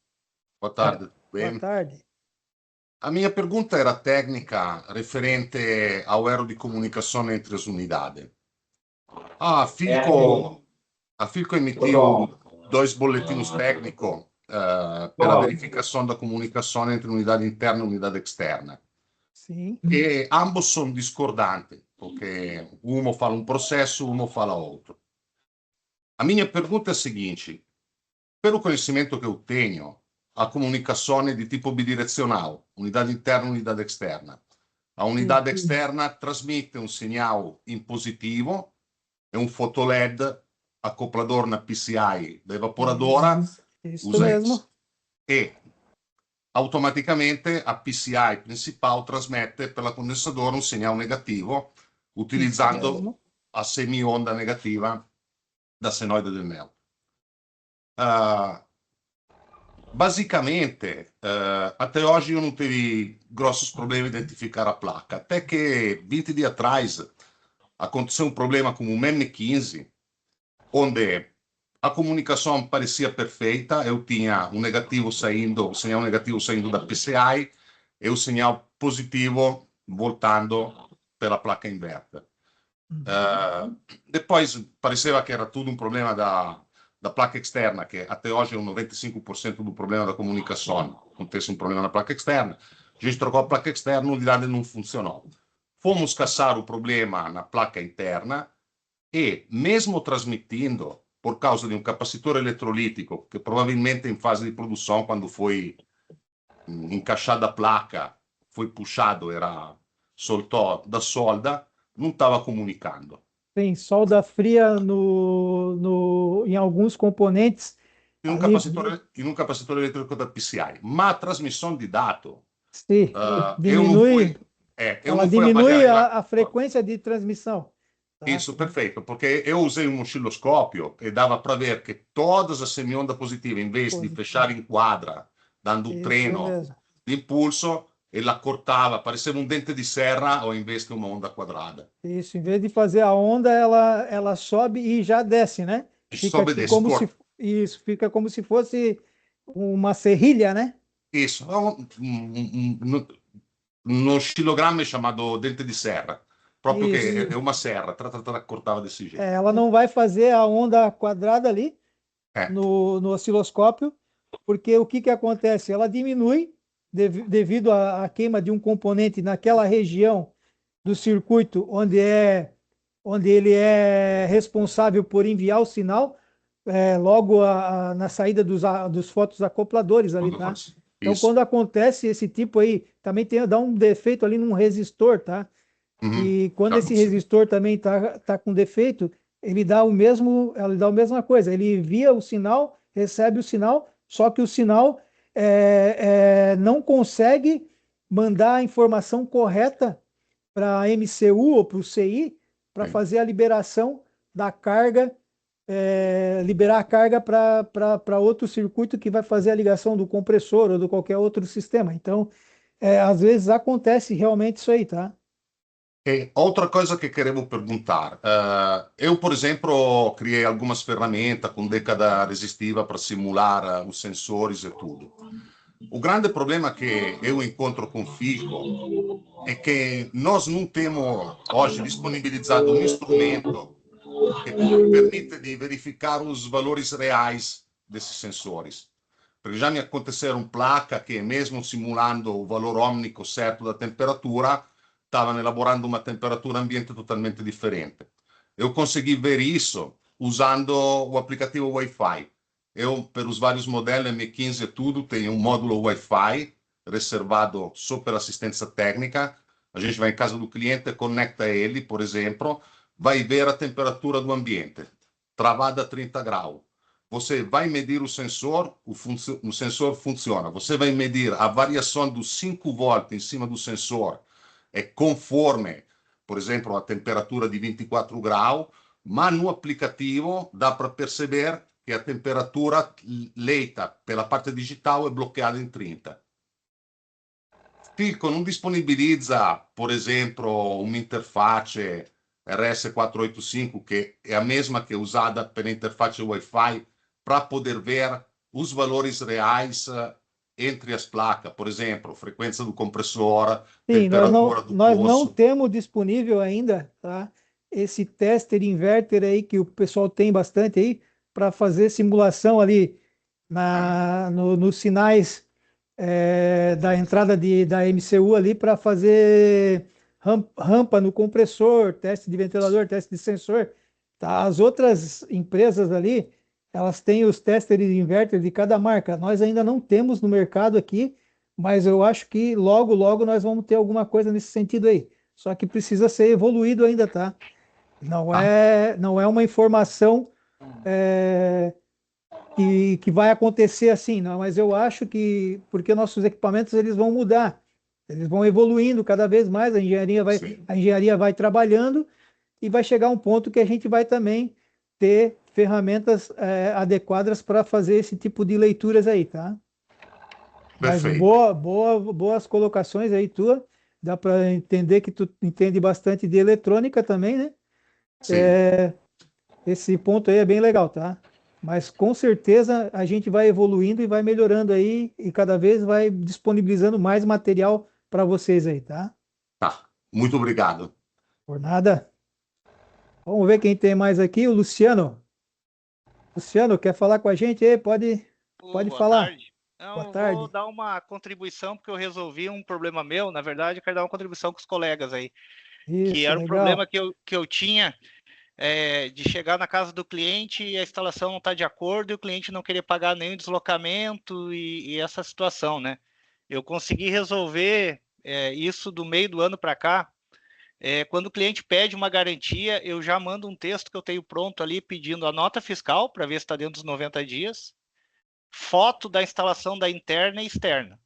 [SPEAKER 12] Boa tarde.
[SPEAKER 1] Boa tarde.
[SPEAKER 12] A minha pergunta era técnica referente ao erro de comunicação entre as unidades. A Filco emitiu 2 boletins técnicos pela verificação da comunicação entre unidade interna e unidade externa.
[SPEAKER 1] Sim.
[SPEAKER 12] E ambos são discordantes, porque um fala um processo, um fala outro. A minha pergunta é a seguinte: pelo conhecimento que eu tenho, a comunicação é de tipo bidirecional, unidade interna e unidade externa. A unidade externa trasmite um sinal em positivo, é um fotoled acoplador na PCI da evaporadora,
[SPEAKER 1] Isso mesmo.
[SPEAKER 12] e automaticamente a PCI principal trasmette pela condensadora um sinal negativo, utilizzando a semi-onda negativa da senoide del mel. Basicamente, até hoje eu não tive grossos problemas de identificar a placa, até que 20 dias atrás aconteceu um problema com o M15, onde a comunicação parecia perfeita, eu tinha um negativo saindo, o sinal negativo saindo da PCI e o sinal positivo voltando pela placa inverter. Depois pareceva que era tudo um problema da placa externa, que até hoje é 95% do problema da comunicação. Acontece um problema na placa externa, a gente trocou a placa externa, a unidade não funcionou. Fomos caçar o problema na placa interna e, mesmo transmitindo, por causa de um capacitor eletrolítico, que provavelmente em fase de produção, quando foi encaixada a placa, foi puxado, soltou da solda, não estava comunicando.
[SPEAKER 1] Tem solda fria em alguns componentes.
[SPEAKER 12] In un capacitor elettrico da PCI, ma trasmissione di dato.
[SPEAKER 1] Sim, ela diminui a frequência de transmissão. Tá?
[SPEAKER 12] Isso, perfeito, porque eu usei um osciloscópio e dava para ver que todas as semiondas positivas, em vez de fechar em quadra, dando um treino de impulso, ela cortava, parecia um dente de serra ou em vez de uma onda quadrada.
[SPEAKER 1] Isso, em vez de fazer a onda, ela sobe e já desce, né?
[SPEAKER 12] Sobe e desce,
[SPEAKER 1] isso, fica como se fosse uma serrilha, né?
[SPEAKER 12] Isso, no oscilogramma é chamado dente de serra, proprio che è una serra, cortava desse jeito.
[SPEAKER 1] Ela não vai fazer a onda quadrada ali no osciloscópio, porque o que acontece? Ela diminui devido à queima de um componente naquela região do circuito onde ele é responsável por enviar o sinal, logo na saída dos fotoacopladores ali, tá? Então, quando acontece esse tipo aí, também dá um defeito ali num resistor, tá? E quando esse resistor também tá com defeito, ele dá a mesma coisa. Ele envia o sinal, recebe o sinal, só que o sinal não consegue mandar a informação correta para a MCU ou para o CI para fazer a liberação da carga, liberar a carga para outro circuito que vai fazer a ligação do compressor ou de qualquer outro sistema. Então, às vezes acontece realmente isso aí, tá?
[SPEAKER 12] E outra coisa que queremos perguntar, eu, por exemplo, criei algumas ferramentas com década resistiva para simular os sensores e tudo. O grande problema que eu encontro com FICO é que nós não temos hoje disponibilizado um instrumento que permite de verificar os valores reais desses sensores. Porque já me aconteceram placas que, mesmo simulando o valor òmnico certo da temperatura, stavano elaborando uma temperatura ambiente totalmente diferente. Eu consegui ver isso usando o aplicativo Wi-Fi. Eu, per os vários modelos M15 e tudo, tenho um módulo Wi-Fi reservado só para assistência técnica. A gente vai em casa do cliente, conecta ele, por exemplo, vai ver a temperatura do ambiente, travada a 30 graus. Você vai medir o sensor, o sensor funciona. Você vai medir a variação dos 5 volts em cima do sensor, é conforme, por exemplo, a temperatura de 24 graus, mas no aplicativo dá para perceber que a temperatura leita pela parte digital é bloqueada em 30. Fico não disponibiliza, por exemplo, uma interface RS485, que é a mesma que é usada pela interface Wi-Fi, para poder ver os valores reais entre as placas, por exemplo, frequência do compressor, temperatura do
[SPEAKER 1] nós não temos disponível ainda, tá? Esse tester inverter aí que o pessoal tem bastante aí para fazer simulação ali nos sinais da entrada da MCU ali para fazer rampa no compressor, teste de ventilador, teste de sensor. Tá? As outras empresas ali, elas têm os testers inverter de cada marca. Nós ainda não temos no mercado aqui, mas eu acho que logo, logo nós vamos ter alguma coisa nesse sentido aí. Só que precisa ser evoluído ainda, tá? Não é uma informação que vai acontecer assim, não. Mas eu acho que, porque nossos equipamentos eles vão mudar, eles vão evoluindo cada vez mais, a engenharia vai trabalhando e vai chegar um ponto que a gente vai também ter ferramentas adequadas para fazer esse tipo de leituras aí, tá?
[SPEAKER 12] Perfeito.
[SPEAKER 1] Mas boas colocações aí tua, dá para entender que tu entende bastante de eletrônica também, né?
[SPEAKER 12] Sim.
[SPEAKER 1] Esse ponto aí é bem legal, tá? Mas com certeza a gente vai evoluindo e vai melhorando aí e cada vez vai disponibilizando mais material para vocês aí, tá?
[SPEAKER 12] Tá, muito obrigado.
[SPEAKER 1] Por nada. Vamos ver quem tem mais aqui, o Luciano. Luciano, quer falar com a gente aí? Pode falar.
[SPEAKER 13] Tarde. Não,
[SPEAKER 1] boa tarde.
[SPEAKER 13] Vou dar uma contribuição, porque eu resolvi um problema meu. Na verdade, eu quero dar uma contribuição com os colegas aí.
[SPEAKER 1] Isso,
[SPEAKER 13] que era
[SPEAKER 1] legal.
[SPEAKER 13] um problema que eu tinha de chegar na casa do cliente e a instalação não está de acordo e o cliente não querer pagar nenhum deslocamento e essa situação, né? Eu consegui resolver isso do meio do ano para cá, quando o cliente pede uma garantia, eu já mando um texto que eu tenho pronto ali pedindo a nota fiscal para ver se está dentro dos 90 dias, foto da instalação da interna e externa.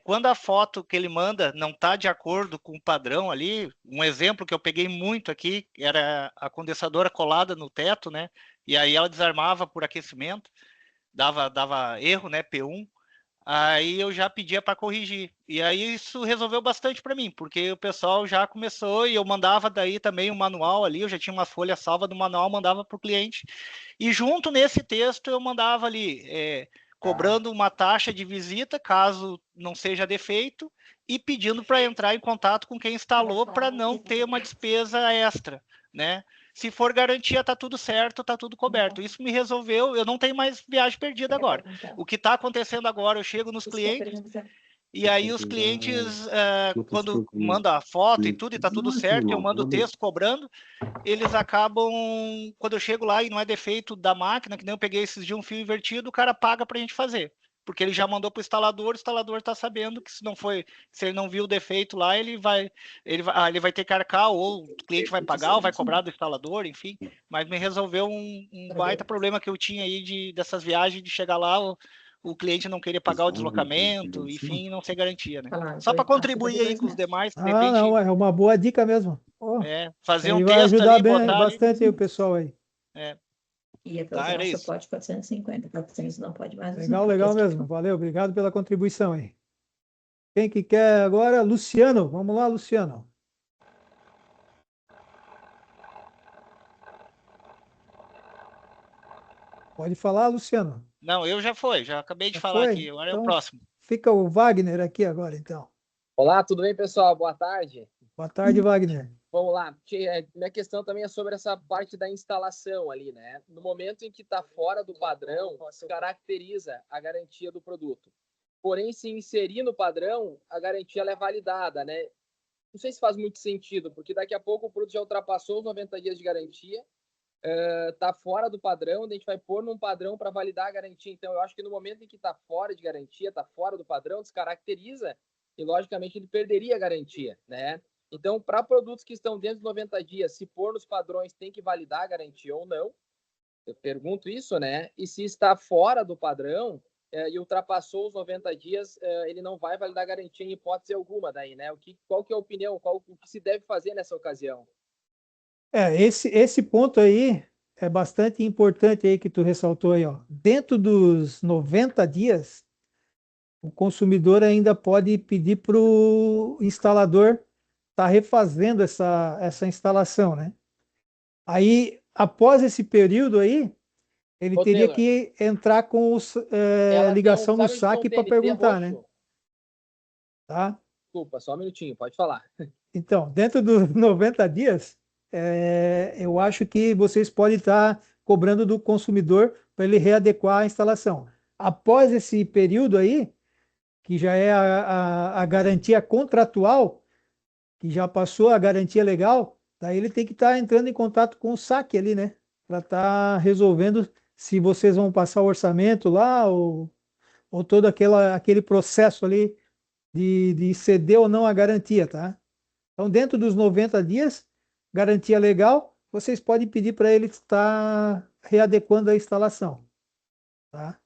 [SPEAKER 13] Quando a foto que ele manda não está de acordo com o padrão ali, um exemplo que eu peguei muito aqui, era a condensadora colada no teto, né? E aí ela desarmava por aquecimento, dava erro, né? P1. Aí eu já pedia para corrigir. E aí isso resolveu bastante para mim, porque o pessoal já começou e eu mandava daí também um manual ali, eu já tinha uma folha salva do manual, mandava para o cliente. E junto nesse texto eu mandava ali, cobrando uma taxa de visita, caso não seja defeito, e pedindo para entrar em contato com quem instalou para não ter uma despesa extra, né? Se for garantia, tá tudo certo, tá tudo coberto. Isso me resolveu, eu não tenho mais viagem perdida agora. O que está acontecendo agora, eu chego nos clientes, e aí os clientes, quando manda a foto e tudo, e tá tudo certo, eu mando o texto cobrando, eles acabam, quando eu chego lá e não é defeito da máquina, que nem eu peguei esses dias um fio invertido, o cara paga pra gente fazer. Porque ele já mandou para o instalador está sabendo que se ele não viu o defeito lá, ele vai ter que arcar, ou o cliente vai pagar, ou vai cobrar do instalador, enfim. Mas me resolveu um baita problema que eu tinha aí dessas viagens, de chegar lá, o cliente não querer pagar o deslocamento, enfim, não ser garantia, né? Só para contribuir aí com os demais, de repente,
[SPEAKER 1] Não, é uma boa dica mesmo.
[SPEAKER 13] fazer
[SPEAKER 1] Aí
[SPEAKER 13] um
[SPEAKER 1] vai
[SPEAKER 13] texto
[SPEAKER 1] ajudar
[SPEAKER 13] ali,
[SPEAKER 1] bem,
[SPEAKER 13] botar
[SPEAKER 1] bastante
[SPEAKER 13] ali.
[SPEAKER 1] aí o pessoal aí.
[SPEAKER 5] E a
[SPEAKER 13] Tá, era
[SPEAKER 5] só
[SPEAKER 13] isso.
[SPEAKER 5] pode 450, 400 não pode mais.
[SPEAKER 1] Legal mesmo. Valeu, obrigado pela contribuição aí. Quem que quer agora? Luciano. Vamos lá, Luciano. Pode falar, Luciano.
[SPEAKER 13] Não, eu já acabei de
[SPEAKER 1] Já
[SPEAKER 13] falar
[SPEAKER 1] foi?
[SPEAKER 13] aqui, agora é o
[SPEAKER 1] Então,
[SPEAKER 13] próximo.
[SPEAKER 1] fica o Wagner aqui agora, então.
[SPEAKER 14] Olá, tudo bem, pessoal? Boa tarde.
[SPEAKER 1] Boa tarde, Wagner.
[SPEAKER 14] Vamos lá. Minha questão também é sobre essa parte da instalação ali, né? No momento em que está fora do padrão, caracteriza a garantia do produto. Porém, se inserir no padrão, a garantia ela é validada, né? Não sei se faz muito sentido, porque daqui a pouco o produto já ultrapassou os 90 dias de garantia, está fora do padrão, a gente vai pôr num padrão para validar a garantia. Então, eu acho que no momento em que está fora de garantia, está fora do padrão, descaracteriza e, logicamente, ele perderia a garantia, né? Então, para produtos que estão dentro dos 90 dias, se pôr nos padrões, tem que validar a garantia ou não? Eu pergunto isso, né? E se está fora do padrão e ultrapassou os 90 dias, ele não vai validar a garantia em hipótese alguma daí, né? Qual que é a opinião? O que se deve fazer nessa ocasião?
[SPEAKER 1] Esse ponto aí é bastante importante aí que tu ressaltou aí, ó. Dentro dos 90 dias, o consumidor ainda pode pedir para o instalador estar refazendo essa instalação, né? Aí, após esse período aí, ele teria que entrar com ligação no saque para perguntar, né? Tá?
[SPEAKER 14] Desculpa, só um minutinho, pode falar.
[SPEAKER 1] Então, dentro dos 90 dias, eu acho que vocês podem estar cobrando do consumidor para ele readequar a instalação. Após esse período aí, que já é a garantia contratual, que já passou a garantia legal, daí ele tem que estar entrando em contato com o saque ali, né? Para estar resolvendo se vocês vão passar o orçamento lá ou todo aquele processo ali de ceder ou não a garantia, tá? Então, dentro dos 90 dias, garantia legal, vocês podem pedir para ele estar readequando a instalação, tá?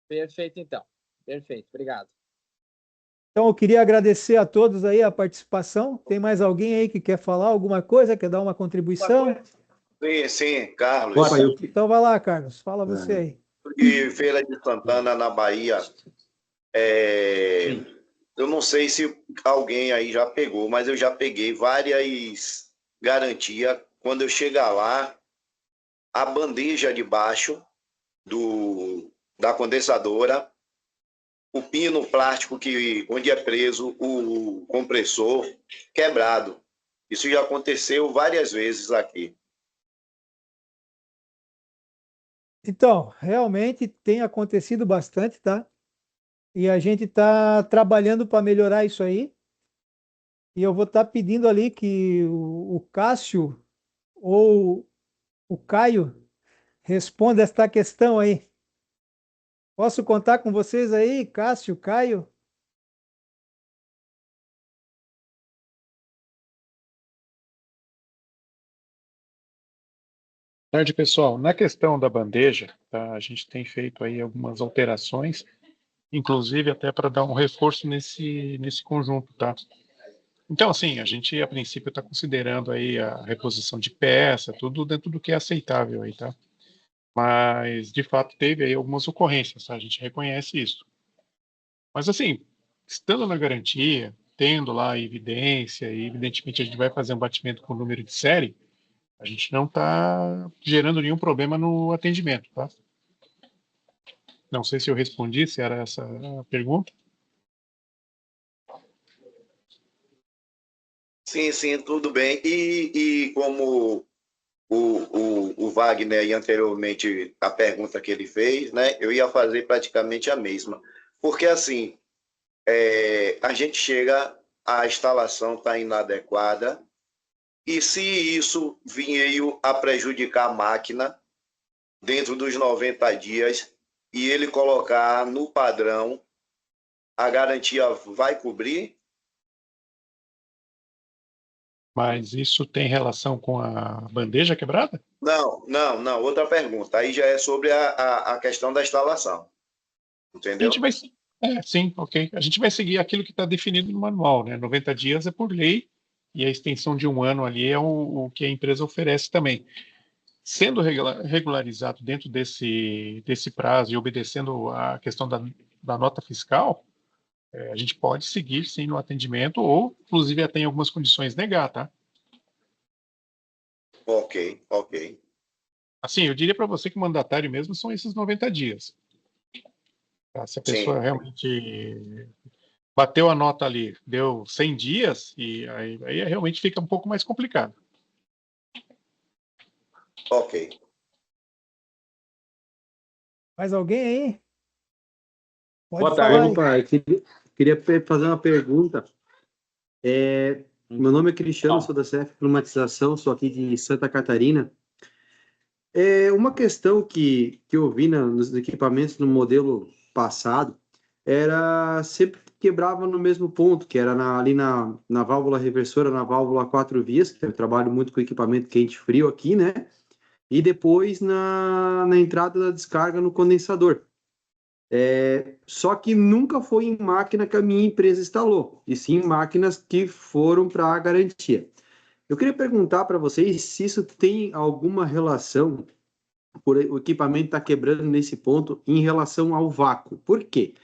[SPEAKER 14] Perfeito, então. Perfeito, obrigado.
[SPEAKER 1] Então, eu queria agradecer a todos aí a participação. Tem mais alguém aí que quer falar alguma coisa, quer dar uma contribuição?
[SPEAKER 15] Sim, Carlos.
[SPEAKER 1] Então, vai lá, Carlos. Fala você aí.
[SPEAKER 15] E Feira de Santana, na Bahia. Eu não sei se alguém aí já pegou, mas eu já peguei várias garantias. Quando eu chegar lá, a bandeja de baixo da condensadora, o pino plástico onde é preso o compressor quebrado. Isso já aconteceu várias vezes aqui.
[SPEAKER 1] Então, realmente tem acontecido bastante, tá? E a gente está trabalhando para melhorar isso aí. E eu vou estar pedindo ali que o Cássio ou o Caio responda esta questão aí. Posso contar com vocês aí, Cássio, Caio?
[SPEAKER 16] Tarde, pessoal. Na questão da bandeja, tá, a gente tem feito aí algumas alterações, inclusive até para dar um reforço nesse conjunto, tá? Então, assim, a gente, a princípio, está considerando aí a reposição de peça, tudo dentro do que é aceitável aí, tá? Mas, de fato, teve aí algumas ocorrências, tá? A gente reconhece isso. Mas, assim, estando na garantia, tendo lá a evidência, e evidentemente a gente vai fazer um batimento com o número de série, a gente não está gerando nenhum problema no atendimento, tá? Não sei se eu respondi, se era essa a pergunta.
[SPEAKER 15] Sim, sim, tudo bem. E como o Wagner, e anteriormente, a pergunta que ele fez, né, eu ia fazer praticamente a mesma. Porque, assim, a gente chega, a instalação está inadequada, e se isso veio a prejudicar a máquina dentro dos 90 dias e ele colocar no padrão, a garantia vai cobrir?
[SPEAKER 16] Mas isso tem relação com a bandeja quebrada?
[SPEAKER 15] Não. Outra pergunta. Aí já é sobre a questão da instalação.
[SPEAKER 16] A
[SPEAKER 15] Entendeu?
[SPEAKER 16] gente vai... sim, ok. A gente vai seguir aquilo que está definido no manual, né? 90 dias é por lei, e a extensão de 1 ano ali é o que a empresa oferece também. Sendo regularizado dentro desse prazo e obedecendo a questão da nota fiscal, a gente pode seguir, sim, no atendimento, ou, inclusive, até em algumas condições negar, tá?
[SPEAKER 15] Ok.
[SPEAKER 16] Assim, eu diria para você que o mandatário mesmo são esses 90 dias. Tá? Se a pessoa realmente bateu a nota ali, deu 100 dias, e aí realmente fica um pouco mais complicado.
[SPEAKER 15] Ok.
[SPEAKER 1] Mais alguém aí? Pode
[SPEAKER 17] Boa
[SPEAKER 1] falar
[SPEAKER 17] tarde.
[SPEAKER 1] aí.
[SPEAKER 17] Opa, queria fazer uma pergunta. Meu nome é Cristiano, sou da CF Climatização, sou aqui de Santa Catarina. Uma questão que eu vi nos equipamentos no modelo passado era sempre quebrava no mesmo ponto, que era ali na válvula reversora, na válvula 4 vias, que eu trabalho muito com equipamento quente-frio aqui, né? E depois na entrada da descarga no condensador. Só que nunca foi em máquina que a minha empresa instalou, e sim em máquinas que foram para a garantia. Eu queria perguntar para vocês se isso tem alguma relação, por o equipamento estar quebrando nesse ponto, em relação ao vácuo. Por quê?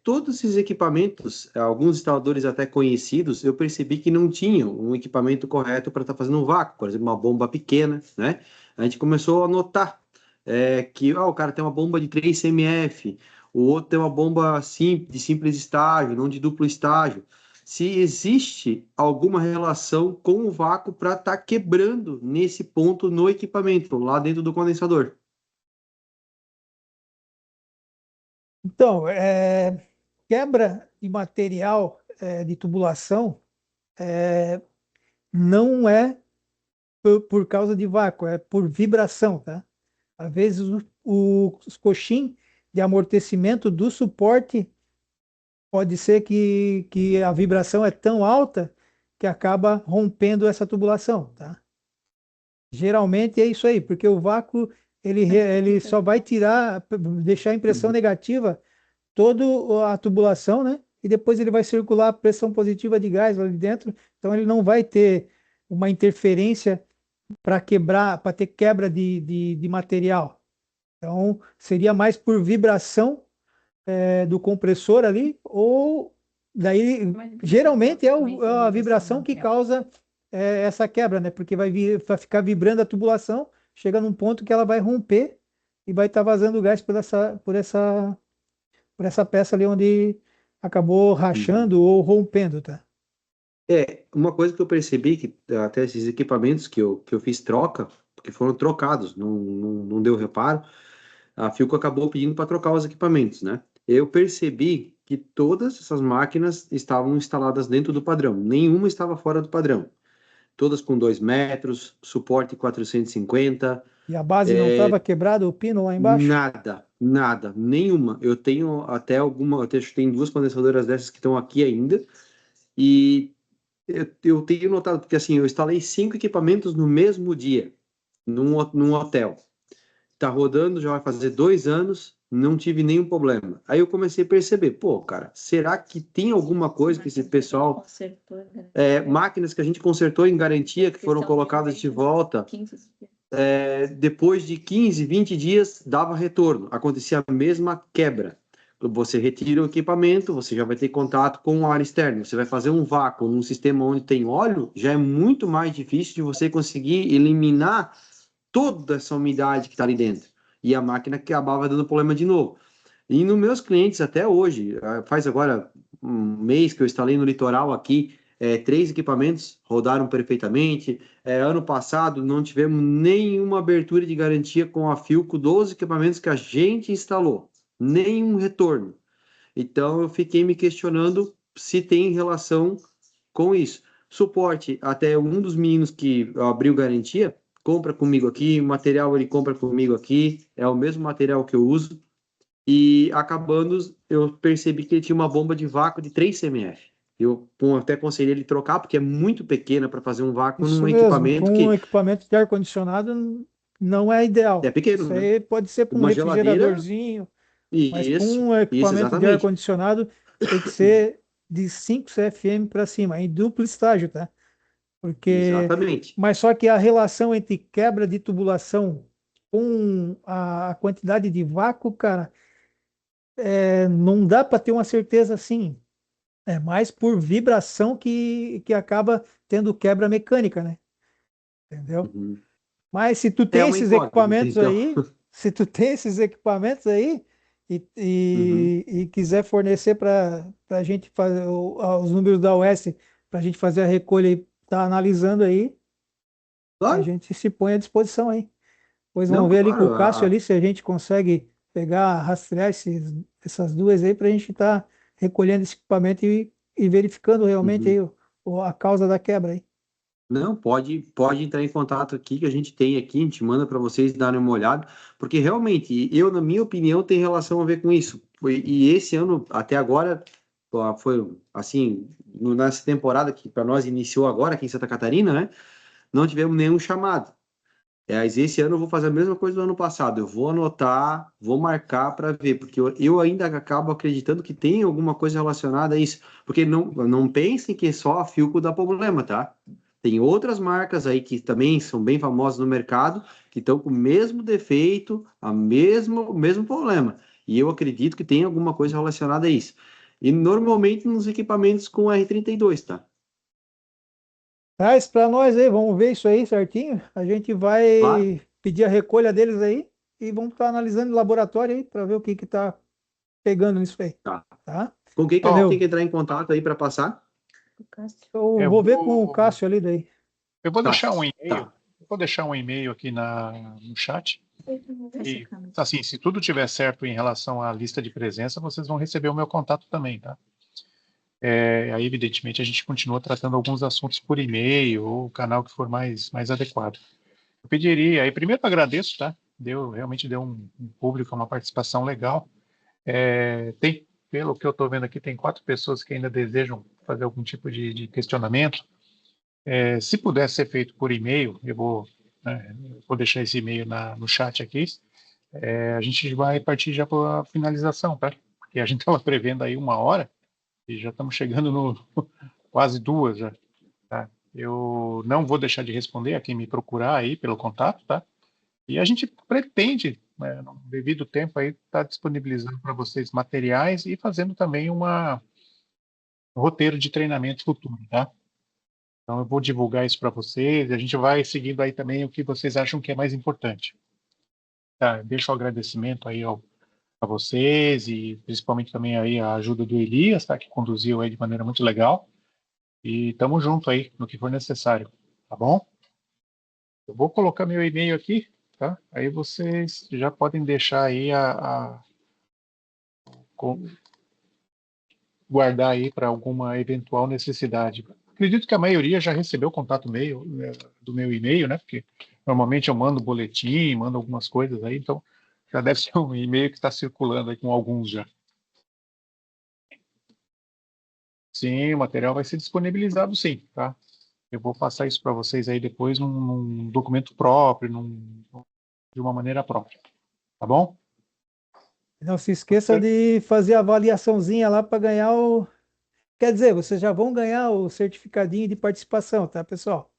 [SPEAKER 17] Todos esses equipamentos, alguns instaladores até conhecidos, eu percebi que não tinham um equipamento correto para estar fazendo um vácuo, por exemplo, uma bomba pequena, né? A gente começou a notar que o cara tem uma bomba de 3 CMF, o outro tem uma bomba de simples estágio, não de duplo estágio. Se existe alguma relação com o vácuo para estar quebrando nesse ponto no equipamento, lá dentro do condensador.
[SPEAKER 1] Então, quebra de material de tubulação não é por causa de vácuo, é por vibração, tá? Às vezes os coxins de amortecimento do suporte pode ser que a vibração é tão alta que acaba rompendo essa tubulação, tá? Geralmente é isso aí, porque o vácuo ele só vai deixar a impressão negativa toda a tubulação, né? E depois ele vai circular a pressão positiva de gás lá dentro, então ele não vai ter uma interferência para ter quebra de material. Então, seria mais por vibração do compressor ali, ou daí, geralmente a vibração que causa essa quebra, né? Porque vai ficar vibrando a tubulação, chega num ponto que ela vai romper e vai estar vazando gás por essa peça ali onde acabou rachando ou rompendo, tá?
[SPEAKER 17] Uma coisa que eu percebi que até esses equipamentos que eu fiz troca, porque foram trocados, não deu reparo, a Philco acabou pedindo para trocar os equipamentos, né? Eu percebi que todas essas máquinas estavam instaladas dentro do padrão, nenhuma estava fora do padrão. Todas com 2 metros, suporte 450.
[SPEAKER 1] E a base não estava quebrada, o pino lá embaixo?
[SPEAKER 17] Nada, nenhuma. Eu tenho até tem 2 condensadoras dessas que estão aqui ainda, e eu tenho notado, porque assim, eu instalei 5 equipamentos no mesmo dia. num hotel. Tá rodando, já vai fazer 2 anos, não tive nenhum problema. Aí eu comecei a perceber, pô, cara, será que tem alguma coisa que esse pessoal... máquinas que a gente consertou em garantia, que foram colocadas de volta, depois de 15, 20 dias, dava retorno. Acontecia a mesma quebra. Você retira o equipamento, você já vai ter contato com o ar externo. Você vai fazer um vácuo num sistema onde tem óleo, já é muito mais difícil de você conseguir eliminar toda essa umidade que está ali dentro. E a máquina acabava dando problema de novo. E nos meus clientes até hoje, faz agora um mês que eu instalei no litoral aqui, 3 equipamentos rodaram perfeitamente. Ano passado não tivemos nenhuma abertura de garantia com a Philco dos equipamentos que a gente instalou. Nenhum retorno. Então eu fiquei me questionando se tem relação com isso. Suporte, até um dos meninos que abriu garantia, compra comigo aqui, material ele compra comigo aqui, é o mesmo material que eu uso, e acabando, eu percebi que ele tinha uma bomba de vácuo de 3 CMF. Eu até aconselhei ele trocar, porque é muito pequena para fazer um vácuo
[SPEAKER 1] Isso
[SPEAKER 17] num
[SPEAKER 1] mesmo,
[SPEAKER 17] equipamento
[SPEAKER 1] com
[SPEAKER 17] que...
[SPEAKER 1] um equipamento de ar-condicionado não é ideal.
[SPEAKER 17] É pequeno,
[SPEAKER 1] Isso
[SPEAKER 17] né?
[SPEAKER 1] aí pode ser para um
[SPEAKER 17] Uma geladeira...
[SPEAKER 1] refrigeradorzinho, mas com um equipamento de
[SPEAKER 17] exatamente.
[SPEAKER 1] ar-condicionado tem que ser de 5 CFM para cima, em duplo estágio, tá? Porque...
[SPEAKER 17] Exatamente.
[SPEAKER 1] Mas só que a relação entre quebra de tubulação com a quantidade de vácuo, cara, não dá para ter uma certeza assim. É mais por vibração que acaba tendo quebra mecânica, né? Entendeu? Mas se tu tem
[SPEAKER 17] uma
[SPEAKER 1] esses
[SPEAKER 17] incógnita,
[SPEAKER 1] equipamentos
[SPEAKER 17] então.
[SPEAKER 1] aí, se tu tem esses equipamentos aí e quiser fornecer para a gente fazer os números da OS para a gente fazer a recolha e tá analisando aí, a gente se põe à disposição aí. Pois vamos
[SPEAKER 17] Não,
[SPEAKER 1] ver ali com o
[SPEAKER 17] claro,
[SPEAKER 1] Cássio ali se a gente consegue pegar, rastrear essas duas aí para a gente estar recolhendo esse equipamento e verificando realmente aí a causa da quebra aí.
[SPEAKER 17] Não, pode entrar em contato aqui, que a gente tem aqui, a gente manda para vocês darem uma olhada, porque realmente, na minha opinião, tem relação a ver com isso. E esse ano, até agora, foi assim, nessa temporada que para nós iniciou agora aqui em Santa Catarina, né? Não tivemos nenhum chamado. Mas esse ano eu vou fazer a mesma coisa do ano passado. Eu vou anotar, vou marcar para ver, porque eu ainda acabo acreditando que tem alguma coisa relacionada a isso. Porque não pensem que só a Philco dá problema, tá? Tem outras marcas aí que também são bem famosas no mercado, que estão com o mesmo defeito, o mesmo problema. E eu acredito que tem alguma coisa relacionada a isso. E normalmente nos equipamentos com R32, tá?
[SPEAKER 1] Traz para nós aí, vamos ver isso aí certinho. A gente vai pedir a recolha deles aí e vamos estar analisando no laboratório aí para ver o que está pegando nisso aí. Tá?
[SPEAKER 17] Com quem que a gente tem que entrar em contato aí para passar?
[SPEAKER 1] Eu vou ver com o Cássio ali daí.
[SPEAKER 16] Eu vou deixar um e-mail. Vou deixar um e-mail aqui no chat. E, assim, se tudo tiver certo em relação à lista de presença, vocês vão receber o meu contato também, tá? Aí, evidentemente, a gente continua tratando alguns assuntos por e-mail ou o canal que for mais adequado. Eu pediria, aí primeiro eu agradeço, tá? Realmente deu um público, uma participação legal. Pelo que eu estou vendo aqui, tem 4 pessoas que ainda desejam fazer algum tipo de questionamento. Se puder ser feito por e-mail, eu vou deixar esse e-mail no chat aqui. A gente vai partir já para a finalização, tá? Porque a gente estava prevendo aí 1 hora e já estamos chegando no quase 2 já. Tá? Eu não vou deixar de responder a quem me procurar aí pelo contato, tá? E a gente pretende, no devido tempo aí, estar disponibilizando para vocês materiais e fazendo também um roteiro de treinamento futuro, tá? Então eu vou divulgar isso para vocês, e a gente vai seguindo aí também o que vocês acham que é mais importante. Tá, deixo o agradecimento aí a vocês e principalmente também aí a ajuda do Elias, tá, que conduziu aí de maneira muito legal. E estamos junto aí no que for necessário, tá bom? Eu vou colocar meu e-mail aqui, tá? Aí vocês já podem deixar aí guardar aí para alguma eventual necessidade. Acredito que a maioria já recebeu o contato do meu e-mail, né? Porque normalmente eu mando boletim, mando algumas coisas aí, então já deve ser um e-mail que está circulando aí com alguns já. Sim, o material vai ser disponibilizado sim, tá? Eu vou passar isso para vocês aí depois num documento próprio, de uma maneira própria. Tá bom?
[SPEAKER 1] Não se esqueça de fazer a avaliaçãozinha lá para ganhar o. Quer dizer, vocês já vão ganhar o certificadinho de participação, tá, pessoal?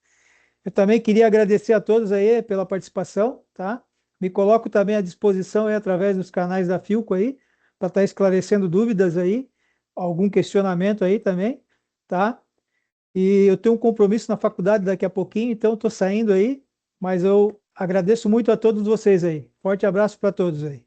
[SPEAKER 1] Eu também queria agradecer a todos aí pela participação, tá? Me coloco também à disposição aí através dos canais da Filco aí, para estar esclarecendo dúvidas aí, algum questionamento aí também, tá? E eu tenho um compromisso na faculdade daqui a pouquinho, então estou saindo aí, mas eu agradeço muito a todos vocês aí. Forte abraço para todos aí.